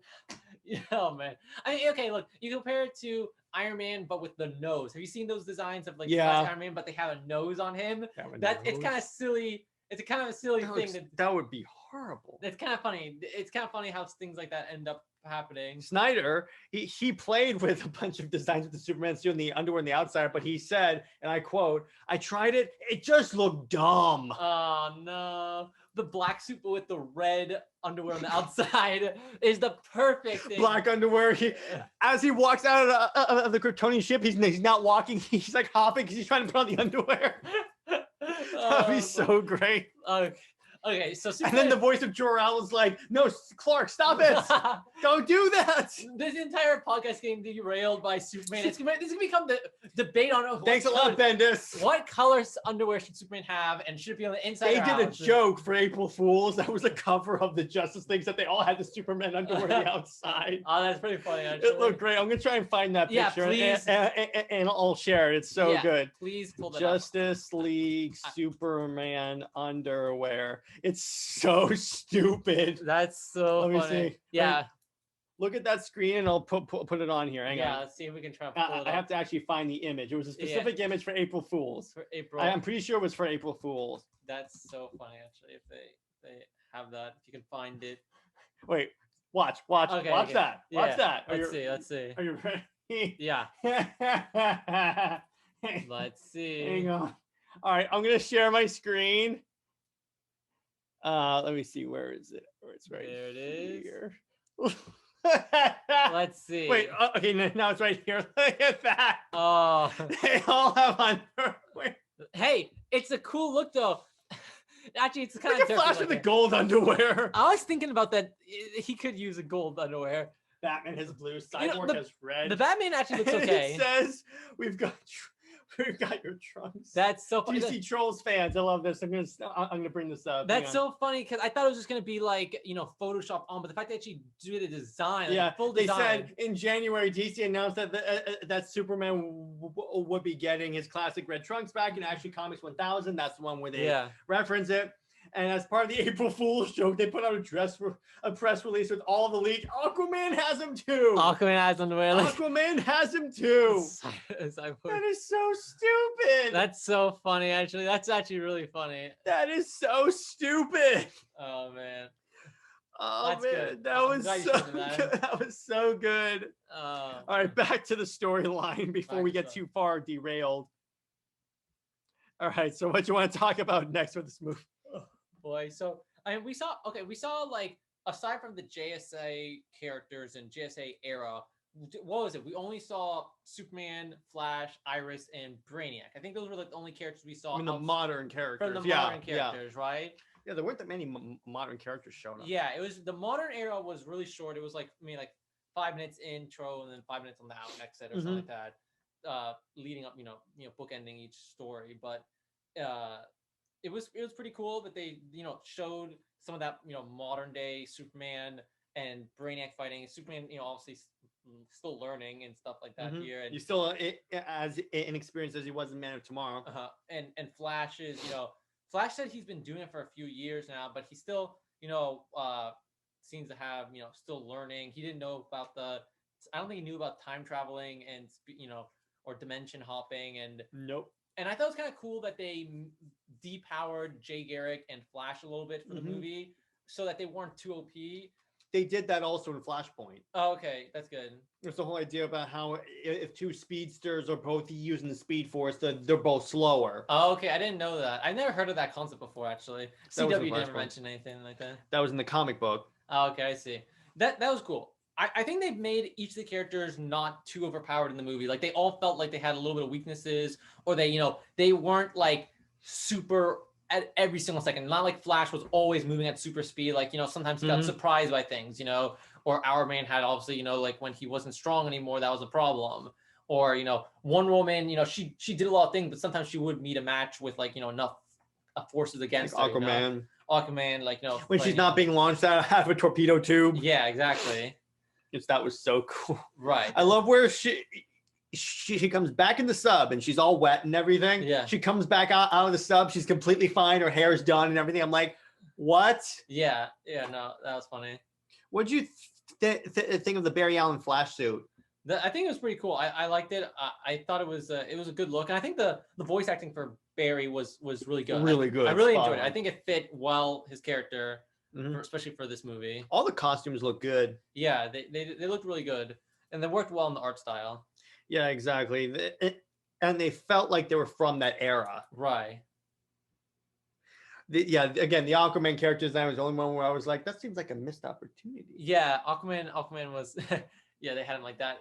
Oh man. I mean, okay, look, you compare it to Iron Man, but with the nose. Have you seen those designs of like Iron Man, but they have a nose on him? It's kind of silly. It's a kind of a silly thing.
That would be horrible.
It's kind of funny. It's kind of funny how things like that end up happening.
Snyder, he played with a bunch of designs with the Superman suit and the underwear on the outside, but he said, and I quote, I tried it, it just looked dumb.
Oh no. The black suit with the red underwear on the outside is the perfect thing.
Black underwear. As he walks out of the Kryptonian ship, he's not walking. He's like hopping because he's trying to put on the underwear. That'd be so great.
Okay, so
Superman, and then the voice of Jor-El is like, "No, Clark, stop it! Don't do that!"
This entire podcast getting derailed by Superman. This is gonna become the debate on.
Thanks a lot, Bendis.
What color underwear should Superman have, and should it be on the inside?
They did a joke for April Fools. That was a cover of the Justice League that they all had the Superman underwear on the outside.
Oh, that's pretty funny. Actually,
it looked great. I'm gonna try and find that picture,
please.
and I'll share it. It's so good.
Please pull that
Justice League Superman underwear. It's so stupid.
That's so funny.
Let me see.
Yeah.
Look at that screen and I'll put it on here. Hang on.
Yeah, let's see if we can try to pull it up.
I have to actually find the image. It was a specific image for April Fools.
For April.
I'm pretty sure it was for April Fools.
That's so funny, actually, if they have that. If you can find it.
Wait, watch that. Watch that.
Let's see.
Are you ready?
Yeah. Let's see.
Hang on. All right, I'm gonna share my screen. Let me see. Where is it? It's right
there. It is.
Here.
Let's see.
Wait. Okay. Now it's right here. Look at that.
Oh.
They all have underwear.
Hey, it's a cool look though. Actually, it's kind
of Flash with the gold underwear.
I was thinking about that. He could use a gold underwear.
Batman has blue. Cyborg has red.
The Batman actually looks okay.
It says we've got your trunks.
That's so funny.
DC Trolls fans, I love this. I'm gonna bring this up.
That's so funny because I thought it was just gonna be like Photoshop on, but the fact they actually do the design, full design.
They said in January DC announced that that Superman would be getting his classic red trunks back in Action Comics 1000. That's the one where they reference it. And as part of the April Fool's joke, they put out a press release with all the leaks. Aquaman has him too.
Aquaman has underwear.
Aquaman has him too. That is so stupid.
That's so funny, actually. That's actually really funny.
That is so stupid.
Oh man.
Oh
That's
man,
good.
that was so good. That was so good. All right, back to the storyline before we get too far derailed. All right, so what do you want to talk about next with this movie?
Boy, so we saw like, aside from the JSA characters and JSA era, what was it? We only saw Superman, Flash, Iris, and Brainiac. I think those were like the only characters we saw.
I mean, the modern characters.
From the modern characters, right?
Yeah, there weren't that many modern characters showing up.
Yeah, it was the modern era was really short. It was like 5 minutes intro and then 5 minutes on the exit or something like that, leading up, bookending each story. But it was pretty cool that they showed some of that modern day Superman and Brainiac fighting. Superman obviously still learning and stuff like that here, and
you still as inexperienced as he was in Man of Tomorrow.
And Flash is Flash said he's been doing it for a few years now, but he's still seems to have, still learning. He didn't know about I don't think he knew about time traveling and or dimension hopping,
Nope.
and I thought it was kind of cool that they depowered Jay Garrick and Flash a little bit for the movie, so that they weren't too OP.
They did that also in Flashpoint.
Oh, okay, that's good.
There's the whole idea about how if two speedsters are both using the Speed Force, they're both slower.
Oh, okay, I didn't know that. I never heard of that concept before, actually. CW never
Flashpoint.
mentioned anything like that.
That was in the comic book.
Oh, okay, I see. That was cool. I think they've made each of the characters not too overpowered in the movie. Like, they all felt like they had a little bit of weaknesses, or they weren't like super at every single second. Not like Flash was always moving at super speed. Like, sometimes he got surprised by things, or Our Man had obviously, like when he wasn't strong anymore, that was a problem. Or, Wonder Woman, she did a lot of things, but sometimes she would meet a match with like, enough forces against
Like
her.
Aquaman.
Aquaman, like,
when she's not being launched out of a torpedo tube.
Yeah, exactly.
That was so cool.
Right.
I love where she comes back in the sub and she's all wet and everything.
Yeah.
She comes back out of the sub. She's completely fine. Her hair's done and everything. I'm like, what?
Yeah. Yeah. No, that was funny.
What'd you think of the Barry Allen Flash suit?
I think it was pretty cool. I liked it. I thought it was a good look, and I think the voice acting for Barry was really good.
Really good.
I really enjoyed it. I think it fit well his character,
Mhm.
especially for this movie.
All the costumes look good.
Yeah, they looked really good, and they worked well in the art style.
Yeah, exactly. And they felt like they were from that era.
Right.
Again, the Aquaman character design was the only one where I was like, that seems like a missed opportunity.
Yeah, Aquaman was. Yeah, they had him like that.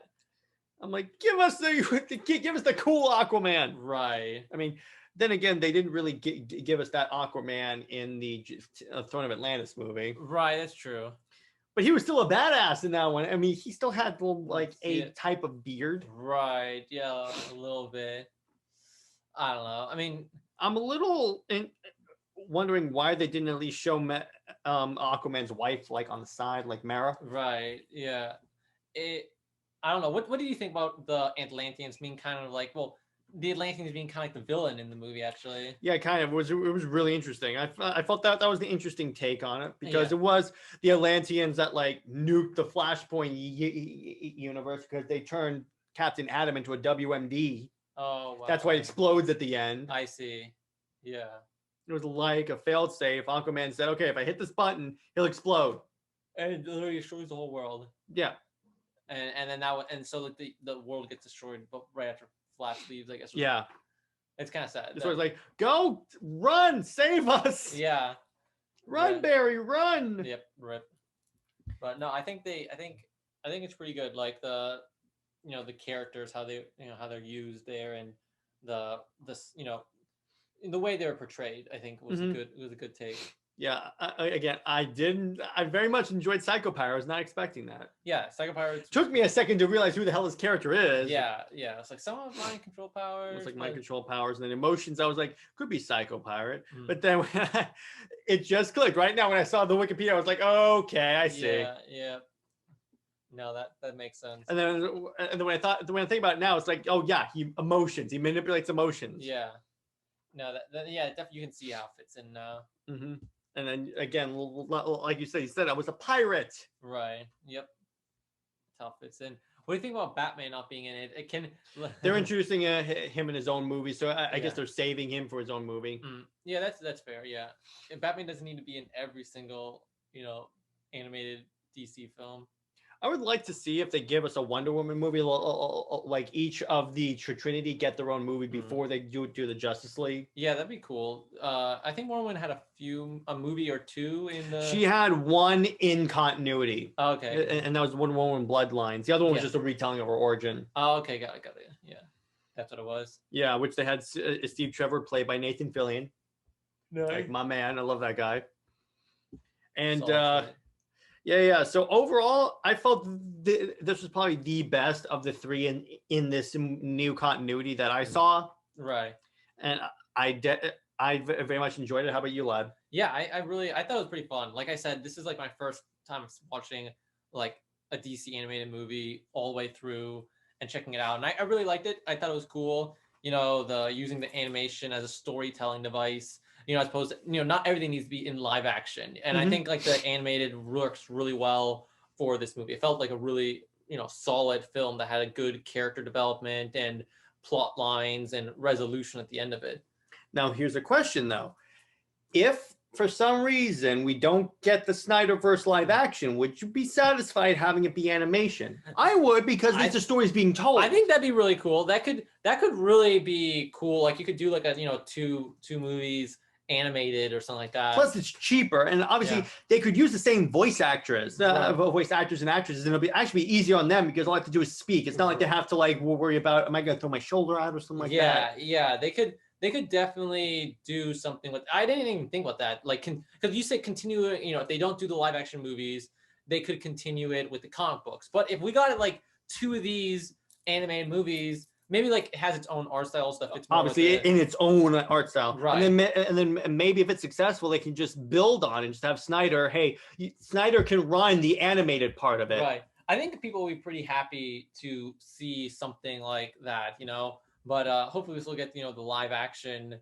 I'm like, give us the cool Aquaman.
Right.
I mean, then again, they didn't really give us that Aquaman in the Throne of Atlantis movie.
Right, that's true.
But he was still a badass in that one. I mean, he still had like a type of beard.
Right. Yeah, a little bit. I don't know. I mean,
I'm a little wondering why they didn't at least show Aquaman's wife like on the side, like Mara.
Right. Yeah. I don't know. What do you think about the Atlanteans being kind of like, well, the Atlanteans being kind of like the villain in the movie, actually?
Yeah, kind of. It was really interesting. I felt that was the interesting take on it, because it was the Atlanteans that like nuked the Flashpoint universe because they turned Captain Atom into a WMD.
Oh, wow.
That's why it explodes at the end.
I see. Yeah.
It was like a failed safe. Aquaman said, okay, if I hit this button, he'll explode.
And it literally destroys the whole world.
Yeah.
And then so like the world gets destroyed right after Flash leaves, I guess.
Yeah.
It's kind of sad.
So it's like, go, run, save us.
Yeah.
Run, Barry, run.
Yep, rip. But no, I think it's pretty good. Like the characters, how they how they're used there, and the way they were portrayed, I think was a good take.
Yeah, I very much enjoyed Psycho Pyro. I was not expecting that.
Yeah, Psycho Pyro.
Took me a second to realize who the hell this character is.
Yeah. It's like some of mind control powers.
It's like mind control powers, and then emotions. I was like, could be Psycho Pirate. But then it just clicked. Right now, when I saw the Wikipedia, I was like, okay, I see.
Yeah. No, that makes sense.
And then when I think about it now, it's like, oh yeah, he manipulates emotions.
Yeah. No, definitely you can see how it fits in now.
Mm-hmm. And then again, like you said, I was a pirate.
Right. Yep. That's how it fits in. What do you think about Batman not being in it? It can.
They're introducing him in his own movie, so I guess they're saving him for his own movie.
Yeah, that's fair. Yeah, and Batman doesn't need to be in every single animated DC film.
I would like to see if they give us a Wonder Woman movie, like each of the Trinity get their own movie before they do the Justice League.
Yeah, that'd be cool. I think Wonder Woman had a movie or two in the.
She had one in continuity.
Oh, okay.
And that was Wonder Woman Bloodlines. The other one was just a retelling of her origin.
Oh, okay, got it. Yeah, that's what it was.
Yeah, which they had Steve Trevor played by Nathan Fillion. No, like my man, I love that guy. And yeah. So overall, I felt this was probably the best of the three in this new continuity that I saw.
Right.
And I very much enjoyed it. How about you, Lad?
Yeah, I thought it was pretty fun. Like I said, this is like my first time watching like a DC animated movie all the way through and checking it out. And I really liked it. I thought it was cool. The using the animation as a storytelling device. as opposed to, not everything needs to be in live action. And I think like the animated works really well for this movie. It felt like a really, solid film that had a good character development and plot lines and resolution at the end of it.
Now, here's a question though. If for some reason we don't get the Snyderverse live action, would you be satisfied having it be animation? I would, because it's the story's being told.
I think that'd be really cool. That could really be cool. Like you could do like a two movies animated or something like that.
Plus, it's cheaper, and obviously they could use the same voice actors, voice actors and actresses, and it'll actually be easier on them because all I have to do is speak. It's not like they have to like worry about, am I going to throw my shoulder out or something like that?
Yeah, they could definitely do something with. I didn't even think about that. Like, because you said continue. If they don't do the live action movies, they could continue it with the comic books. But if we got it like 2 of these animated movies, maybe like it has its own art style stuff. It's
obviously in its own art style,
right?
And then maybe if it's successful, they can just build on and just have Snyder. Hey, Snyder can run the animated part of it,
right? I think people will be pretty happy to see something like that, But hopefully we still get the live action.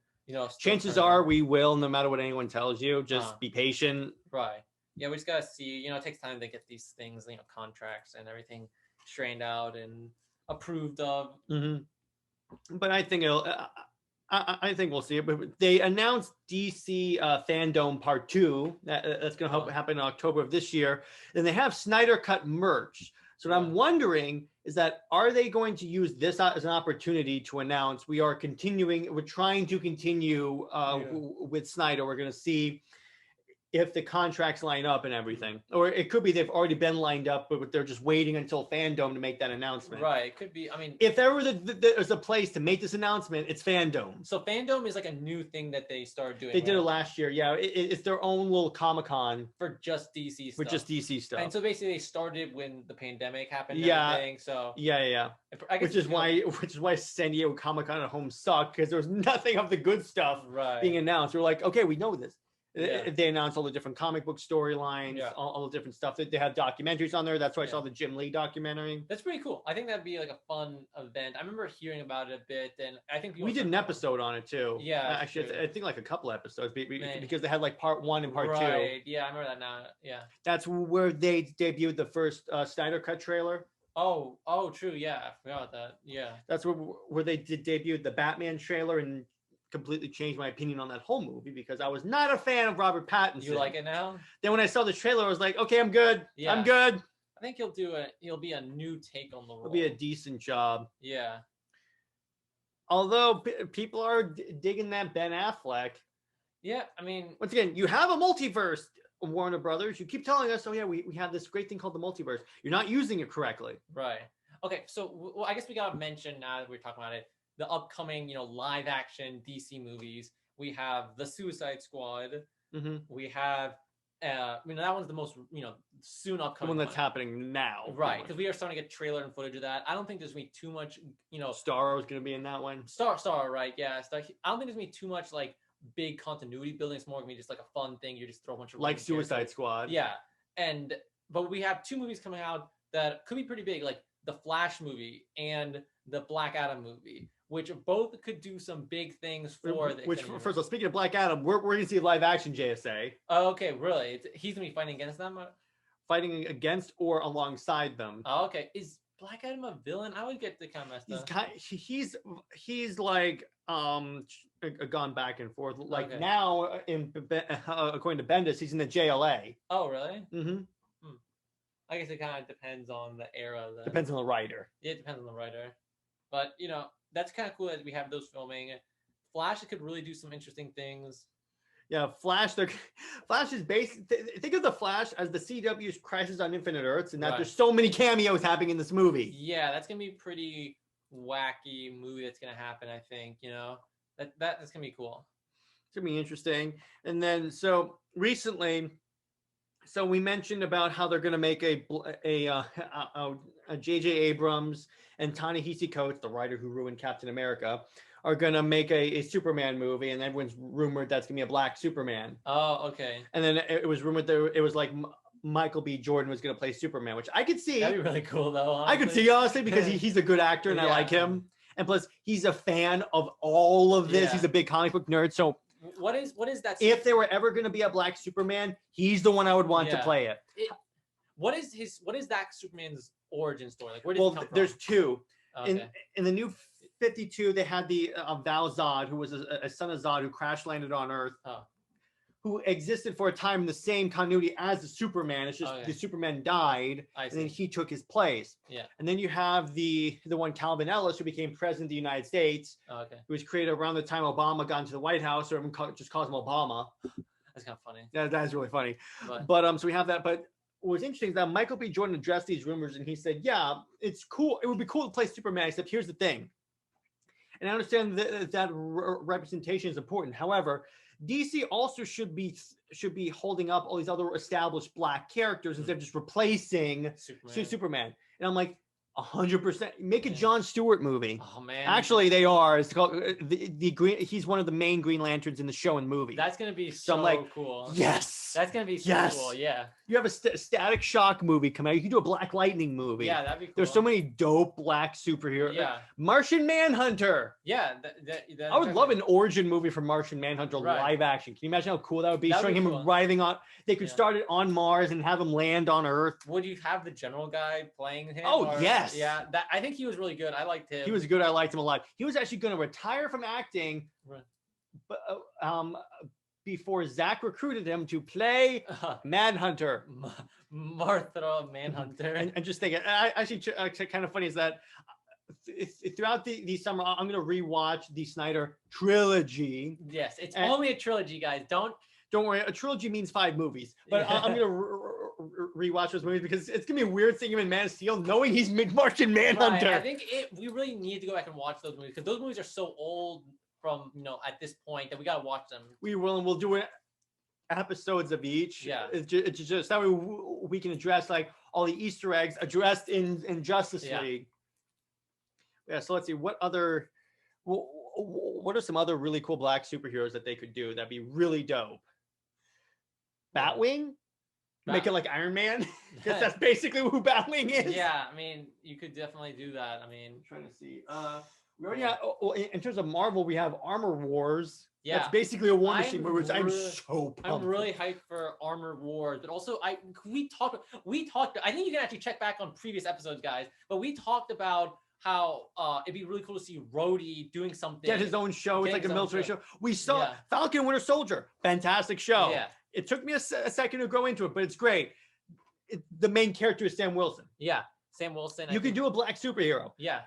Chances are we will, no matter what anyone tells you. Just be patient.
Right. Yeah, we just gotta see. It takes time to get these things, contracts and everything strained out and approved of.
But I think I think we'll see it. But they announced DC Fandom Part 2. That's going to happen in October of this year. And they have Snyder Cut merch. So what I'm wondering is that, are they going to use this as an opportunity to announce we're trying to continue with Snyder. We're going to see if the contracts line up and everything. Or it could be they've already been lined up, but they're just waiting until Fandom to make that announcement.
Right. It could be. I mean,
if there was there's a place to make this announcement, it's Fandom.
So Fandom is like a new thing that they started doing.
They did it last year. Yeah. It's their own little Comic-Con.
For just DC stuff.
For just DC stuff.
And so basically they started when the pandemic happened.
Yeah.
And everything, so
yeah. Which is why San Diego Comic-Con at home sucked, because there was nothing of the good stuff being announced. We're like, okay, we know this. They announced all the different comic book storylines, all the different stuff. That they have documentaries on there. That's why I saw the Jim Lee documentary.
That's pretty cool. I think that'd be like a fun event. I remember hearing about it a bit, and I think
we did an episode on it too.
Yeah,
actually, I think like a couple episodes because they had like part 1 and part 2.
Right. Yeah, I remember that now. Yeah.
That's where they debuted the first Snyder Cut trailer.
Oh, true. Yeah, I forgot about that. Yeah.
That's where they debuted the Batman trailer and completely changed my opinion on that whole movie, because I was not a fan of Robert Pattinson.
You like it now?
Then when I saw the trailer, I was like, okay, I'm good. Yeah. I'm good.
I think he'll be a new take on the role.
It'll be a decent job.
Yeah.
Although people are digging that Ben Affleck.
Yeah, I mean,
once again, you have a multiverse, Warner Brothers. You keep telling us, oh yeah, we have this great thing called the multiverse. You're not using it correctly.
Right. Okay, so I guess we gotta mention, now that we're talking about it, the upcoming, live action DC movies. We have the Suicide Squad. We have, that one's the most, soon upcoming.
The one that's happening now.
Right, because we are starting to get trailer and footage of that. I don't think there's gonna be too much,
Starro is gonna be in that one.
Star, right? Yeah. I don't think there's gonna be too much like big continuity building. It's more gonna be just like a fun thing. You just throw a bunch of
like Suicide Squad.
Yeah, but we have 2 movies coming out that could be pretty big, like the Flash movie and the Black Adam movie, which both could do some big things for the.
Which, first of all, speaking of Black Adam, we're going to see live action JSA.
Oh, okay, really? He's going to be fighting against them?
Fighting against or alongside them.
Oh, okay. Is Black Adam a villain? I would get the kind of messed up.
He's like gone back and forth. Like now, according to Bendis, he's in the JLA.
Oh, really? Mm-hmm. I guess it kind of depends on the era.
Depends on the writer.
Yeah, it depends on the writer. But, that's kind of cool that we have those filming. Flash could really do some interesting things.
Yeah, Flash is think of the Flash as the CW's Crisis on Infinite Earths, and that there's so many cameos happening in this movie.
Yeah, that's going to be a pretty wacky movie that's going to happen, I think, That's going to be cool.
It's going to be interesting. And then, so recently... So we mentioned about how they're going to make a J.J. Abrams and Ta-Nehisi Coates, the writer who ruined Captain America, are going to make a Superman movie, and everyone's rumored that's going to be a black Superman.
Oh, okay.
And then it was rumored that it was like Michael B. Jordan was going to play Superman, which I could see.
That'd be really cool, though. Honestly.
I could see, honestly, because he's a good actor, and I like him. And plus, he's a fan of all of this. Yeah. He's a big comic book nerd, so
What is that?
If there were ever going to be a black Superman, he's the one I would want to play it.
What is that Superman's origin story? Like, where did he come from?
There's two.
Okay.
In the new 52, they had the Val Zod, who was a son of Zod who crash landed on Earth.
Oh.
Who existed for a time in the same continuity as the Superman. It's just the Superman died, and then he took his place.
Yeah.
And then you have the one Calvin Ellis, who became president of the United States.
Okay.
Who was created around the time Obama got into the White House, or everyone just calls him Obama.
That's kind of funny.
Yeah, that is really funny. But so we have that. But what's interesting is that Michael B. Jordan addressed these rumors, and he said, "Yeah, it's cool. It would be cool to play Superman, except here's the thing." And I understand that representation is important. However, DC also should be holding up all these other established black characters instead of just replacing Superman. And I'm like, 100%. Make a Jon Stewart movie.
Oh man!
Actually, they are. It's called the Green. He's one of the main Green Lanterns in the show and movie.
That's gonna be so
I'm like,
cool.
Yes.
That's gonna be so cool. Yeah.
You have a Static Shock movie come out. You can do a Black Lightning movie.
Yeah, that'd be cool.
There's so many dope black superheroes.
Yeah.
Martian Manhunter.
Yeah.
I would love an origin movie for Martian Manhunter live action. Can you imagine how cool that would be? Showing him arriving on. They could start it on Mars and have him land on Earth.
Would you have the general guy playing him?
Oh yes.
Yeah. I think he was really good. I liked him.
He was good. I liked him a lot. He was actually going to retire from acting, but before Zach recruited him to play Manhunter.
Martha Manhunter.
And just think, actually, kind of funny is that throughout the summer, I'm going to rewatch the Snyder trilogy.
Yes, it's only a trilogy, guys. Don't
worry. A trilogy means 5 movies, but I'm going to rewatch those movies because it's going to be weird seeing him in Man of Steel, knowing he's Martian Manhunter.
Right. I think we really need to go back and watch those movies because those movies are so old from at this point that we got to watch them. We will, and we'll do it. Episodes of each. Yeah, it's just that way we can address like all the Easter eggs addressed in Justice League. Yeah, so let's see what are some other really cool black superheroes that they could do that'd be really dope. Batwing, make it like Iron Man, because that's basically who Batwing is. Yeah, I mean you could definitely do that. I mean,
I'm trying to see. We already have, in terms of Marvel, we have Armor Wars. Yeah, that's basically a War Machine movie, which I'm so pumped.
I'm really hyped for Armor Wars, but also we talked. I think you can actually check back on previous episodes, guys. But we talked about how it'd be really cool to see Rhodey doing something.
Get his own show. It's like a military show. We saw Falcon Winter Soldier. Fantastic show. Yeah. It took me a second to go into it, but it's great. The main character is Sam Wilson.
Yeah, Sam Wilson.
You can do a black superhero.
Yeah.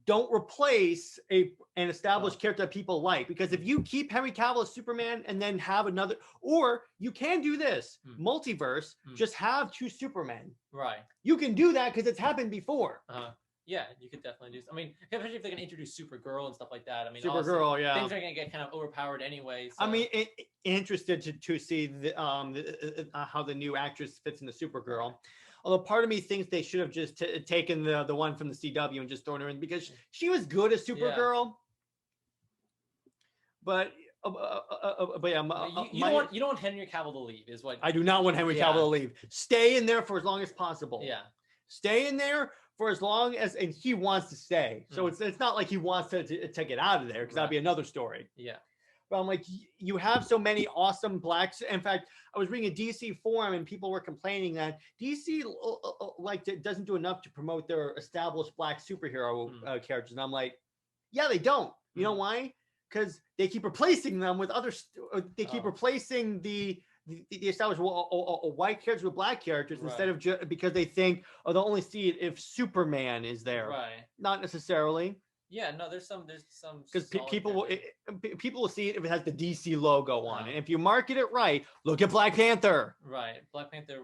Don't replace an established character that people like, because if you keep Henry Cavill as Superman and then have another, or you can do this multiverse, just have 2 Supermen.
Right.
You can do that because it's happened before.
Yeah, you could definitely do. I mean, especially if they're gonna introduce Supergirl and stuff like that. I mean,
Supergirl,
things are gonna get kind of overpowered anyway. So.
I mean, interested to see how the new actress fits into Supergirl. Although part of me thinks they should have just taken the one from the CW and just thrown her in because she was good as Supergirl. But yeah,
you don't want Henry Cavill to leave, is what
I do not want Henry Cavill to leave. Stay in there for as long as possible.
Yeah,
stay in there for as long as, and he wants to stay. So it's not like he wants to get out of there because that'd be another story.
Yeah.
But I'm like, you have so many awesome blacks. In fact, I was reading a DC forum and people were complaining that DC doesn't do enough to promote their established black superhero characters. And I'm like, yeah, they don't. You know why? Because they keep replacing them with other. They keep replacing the established white characters with black characters instead of because they think, they'll only see it if Superman is there.
Right.
Not necessarily.
Yeah, no, there's some
because people will see it if it has the DC logo on it. If you market it right, look at Black Panther.
Right, Black Panther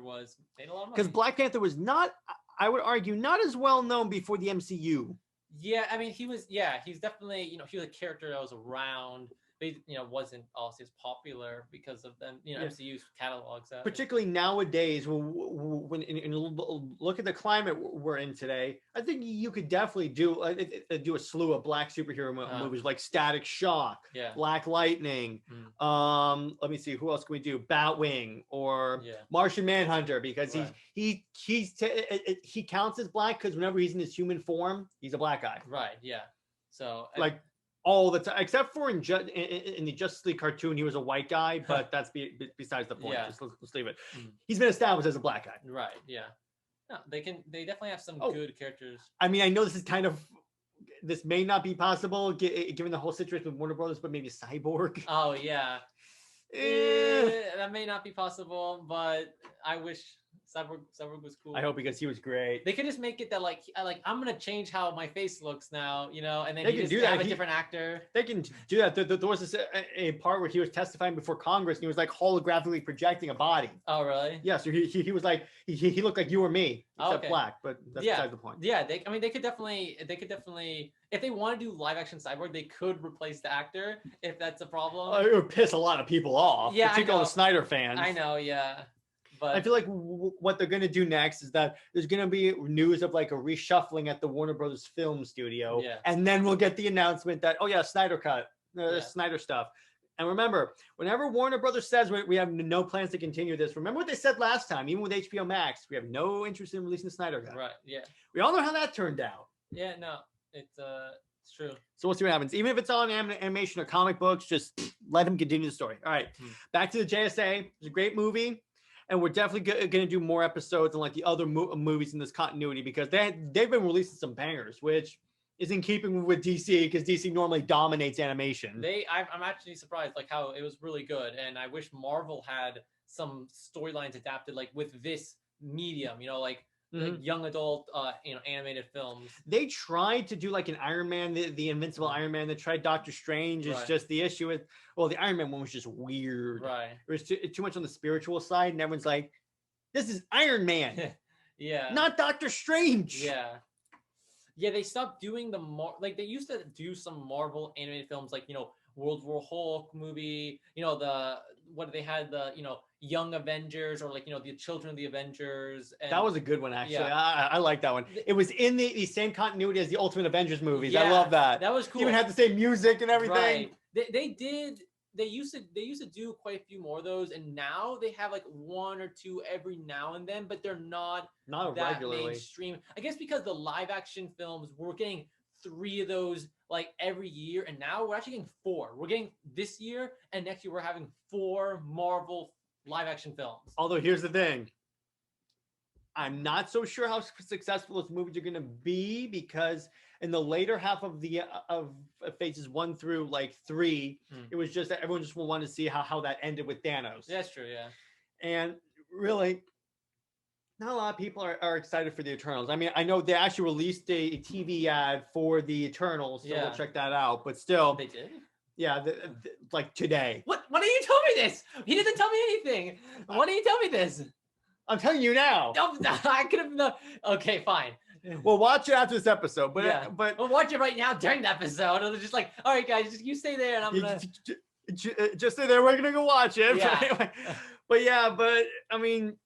made a lot of money
because Black Panther was not, I would argue, not as well known before the MCU.
Yeah, I mean, he's dedefinitely, he was a character that was around. But wasn't also as popular because of them, MCU's catalogs.
Particularly nowadays, when look at the climate we're in today, I think you could definitely do a slew of black superhero movies like Static Shock, Black Lightning. Let me see, who else can we do? Batwing or Martian Manhunter, because he counts as black because whenever he's in his human form, he's a black guy.
Right. Yeah. So
like. all the time, except for in the Justice League cartoon, he was a white guy, but that's besides the point.
Yeah.
Just let's leave it. He's been established as a black guy.
Right. Yeah. No, they definitely have some good characters.
I mean, I know this may not be possible given the whole situation with Warner Brothers, but maybe Cyborg.
Oh yeah. That may not be possible, but I wish Cyborg was cool.
I hope, because he was great.
They could just make it that like I'm gonna change how my face looks now, and then
They
he
can
just
do that.
have a different actor.
They can do that. There was a part where he was testifying before Congress, and he was like holographically projecting a body.
Oh really?
Yeah. So he was like he looked like you or me, except
okay.
black. But that's besides the point.
Yeah. They could definitely if they want to do live action Cyborg, they could replace the actor if that's a problem.
It would piss a lot of people off,
Yeah,
particularly the Snyder fans.
I know. Yeah. But
I feel like what they're going to do next is that there's going to be news of like a reshuffling at the Warner Brothers film studio.
Yeah.
And then we'll get the announcement that, oh yeah, Snyder cut, Snyder stuff. And remember, whenever Warner Brothers says we have no plans to continue this, remember what they said last time, even with HBO Max, we have no interest in releasing the Snyder cut.
Right. Yeah.
We all know how that turned out.
Yeah. No, it's true.
So we'll see what happens. Even if it's on animation or comic books, just let him continue the story. All right. Back to the JSA. It's a great movie. And we're definitely going to do more episodes on like the other movies in this continuity, because they've been releasing some bangers, which is in keeping with DC, because DC normally dominates animation.
I'm actually surprised like how it was really good, and I wish Marvel had some storylines adapted like with this medium, like young adult animated films.
They tried to do like an Iron Man, the Invincible Iron Man. They tried Doctor Strange. It's just the issue with the Iron Man one was just weird.
Right.
It was too much on the spiritual side, and everyone's like, this is Iron Man.
Yeah.
Not Doctor Strange.
Yeah. Yeah, they stopped doing like they used to do some Marvel animated films like, World War Hulk movie, they had the, Young Avengers, or like, the Children of the Avengers. And
that was a good one, actually.
Yeah.
I like that one. It was in the same continuity as the Ultimate Avengers movies.
Yeah,
I love that.
That was cool.
It even had the same music and everything.
Right. They used to do quite a few more of those, and now they have like one or two every now and then, but they're not that
regularly
mainstream. I guess because the live action films, we're getting 3 of those like every year, and now we're actually getting 4. We're getting this year, and next year we're having 4 Marvel live action films.
Although here's the thing, I'm not so sure how successful those movies are going to be, because in the later half of the phases 1 through like 3, it was just that everyone just wanted to see how that ended with Thanos.
That's true, yeah.
And really, not a lot of people are excited for the Eternals. I mean, I know they actually released a TV ad for the Eternals, so we'll check that out. But still,
they did.
Yeah, like today.
Why didn't you tell me this? He didn't tell me anything. Why didn't you tell me this?
I'm telling you now.
Oh, I could have known. Okay, fine.
We'll watch it after this episode, but
we'll watch it right now during the episode. It's just like, all right, guys, you stay there, and I'm gonna
just stay there. We're gonna go watch it.
Yeah.
But I mean,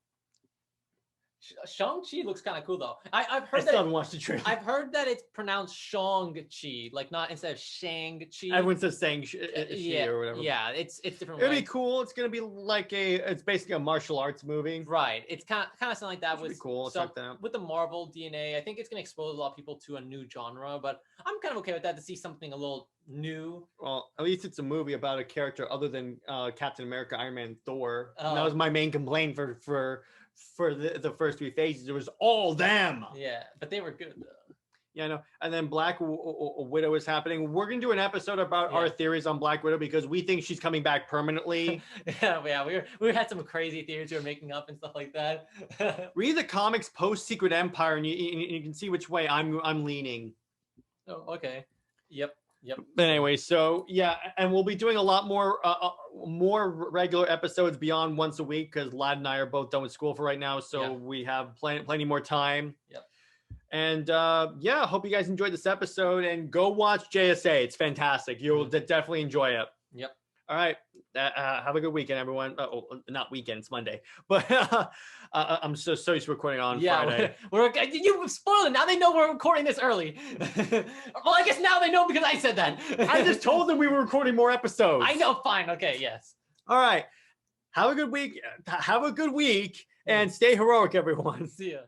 Shang-Chi looks kind of cool though. I've heard
I still haven't watched the trailer.
I've heard that it's pronounced Shang-Chi, like not instead of Shang-Chi.
Everyone says saying or whatever.
Yeah, it's different.
It'll be cool. It's gonna be like it's basically a martial arts movie.
Right. It's kind of something like that. With
cool.
With the Marvel DNA, I think it's gonna expose a lot of people to a new genre. But I'm kind of okay with that, to see something a little new.
Well, at least it's a movie about a character other than Captain America, Iron Man, Thor. And that was my main complaint for the first 3 phases. It was all them.
Yeah, but they were good though.
Yeah, I know. And then Black Widow is happening. We're gonna do an episode about our theories on Black Widow, because we think she's coming back permanently.
We had some crazy theories we were making up and stuff like that.
Read the comics post Secret Empire, and you can see which way I'm leaning.
Oh, okay. Yep.
But anyway, so yeah, and we'll be doing a lot more regular episodes beyond once a week, because Lad and I are both done with school for right now, so we have plenty more time.
Yep.
And hope you guys enjoyed this episode, and go watch JSA. It's fantastic. You'll definitely enjoy it.
Yep.
All right. Have a good weekend, everyone. Not weekend, it's Monday. But I'm so used to recording on Friday.
You spoiled it. Now they know we're recording this early. Well, I guess now they know because I said that.
I just told them we were recording more episodes.
I know. Fine. Okay. Yes.
All right. Have a good week. And stay heroic, everyone.
See ya.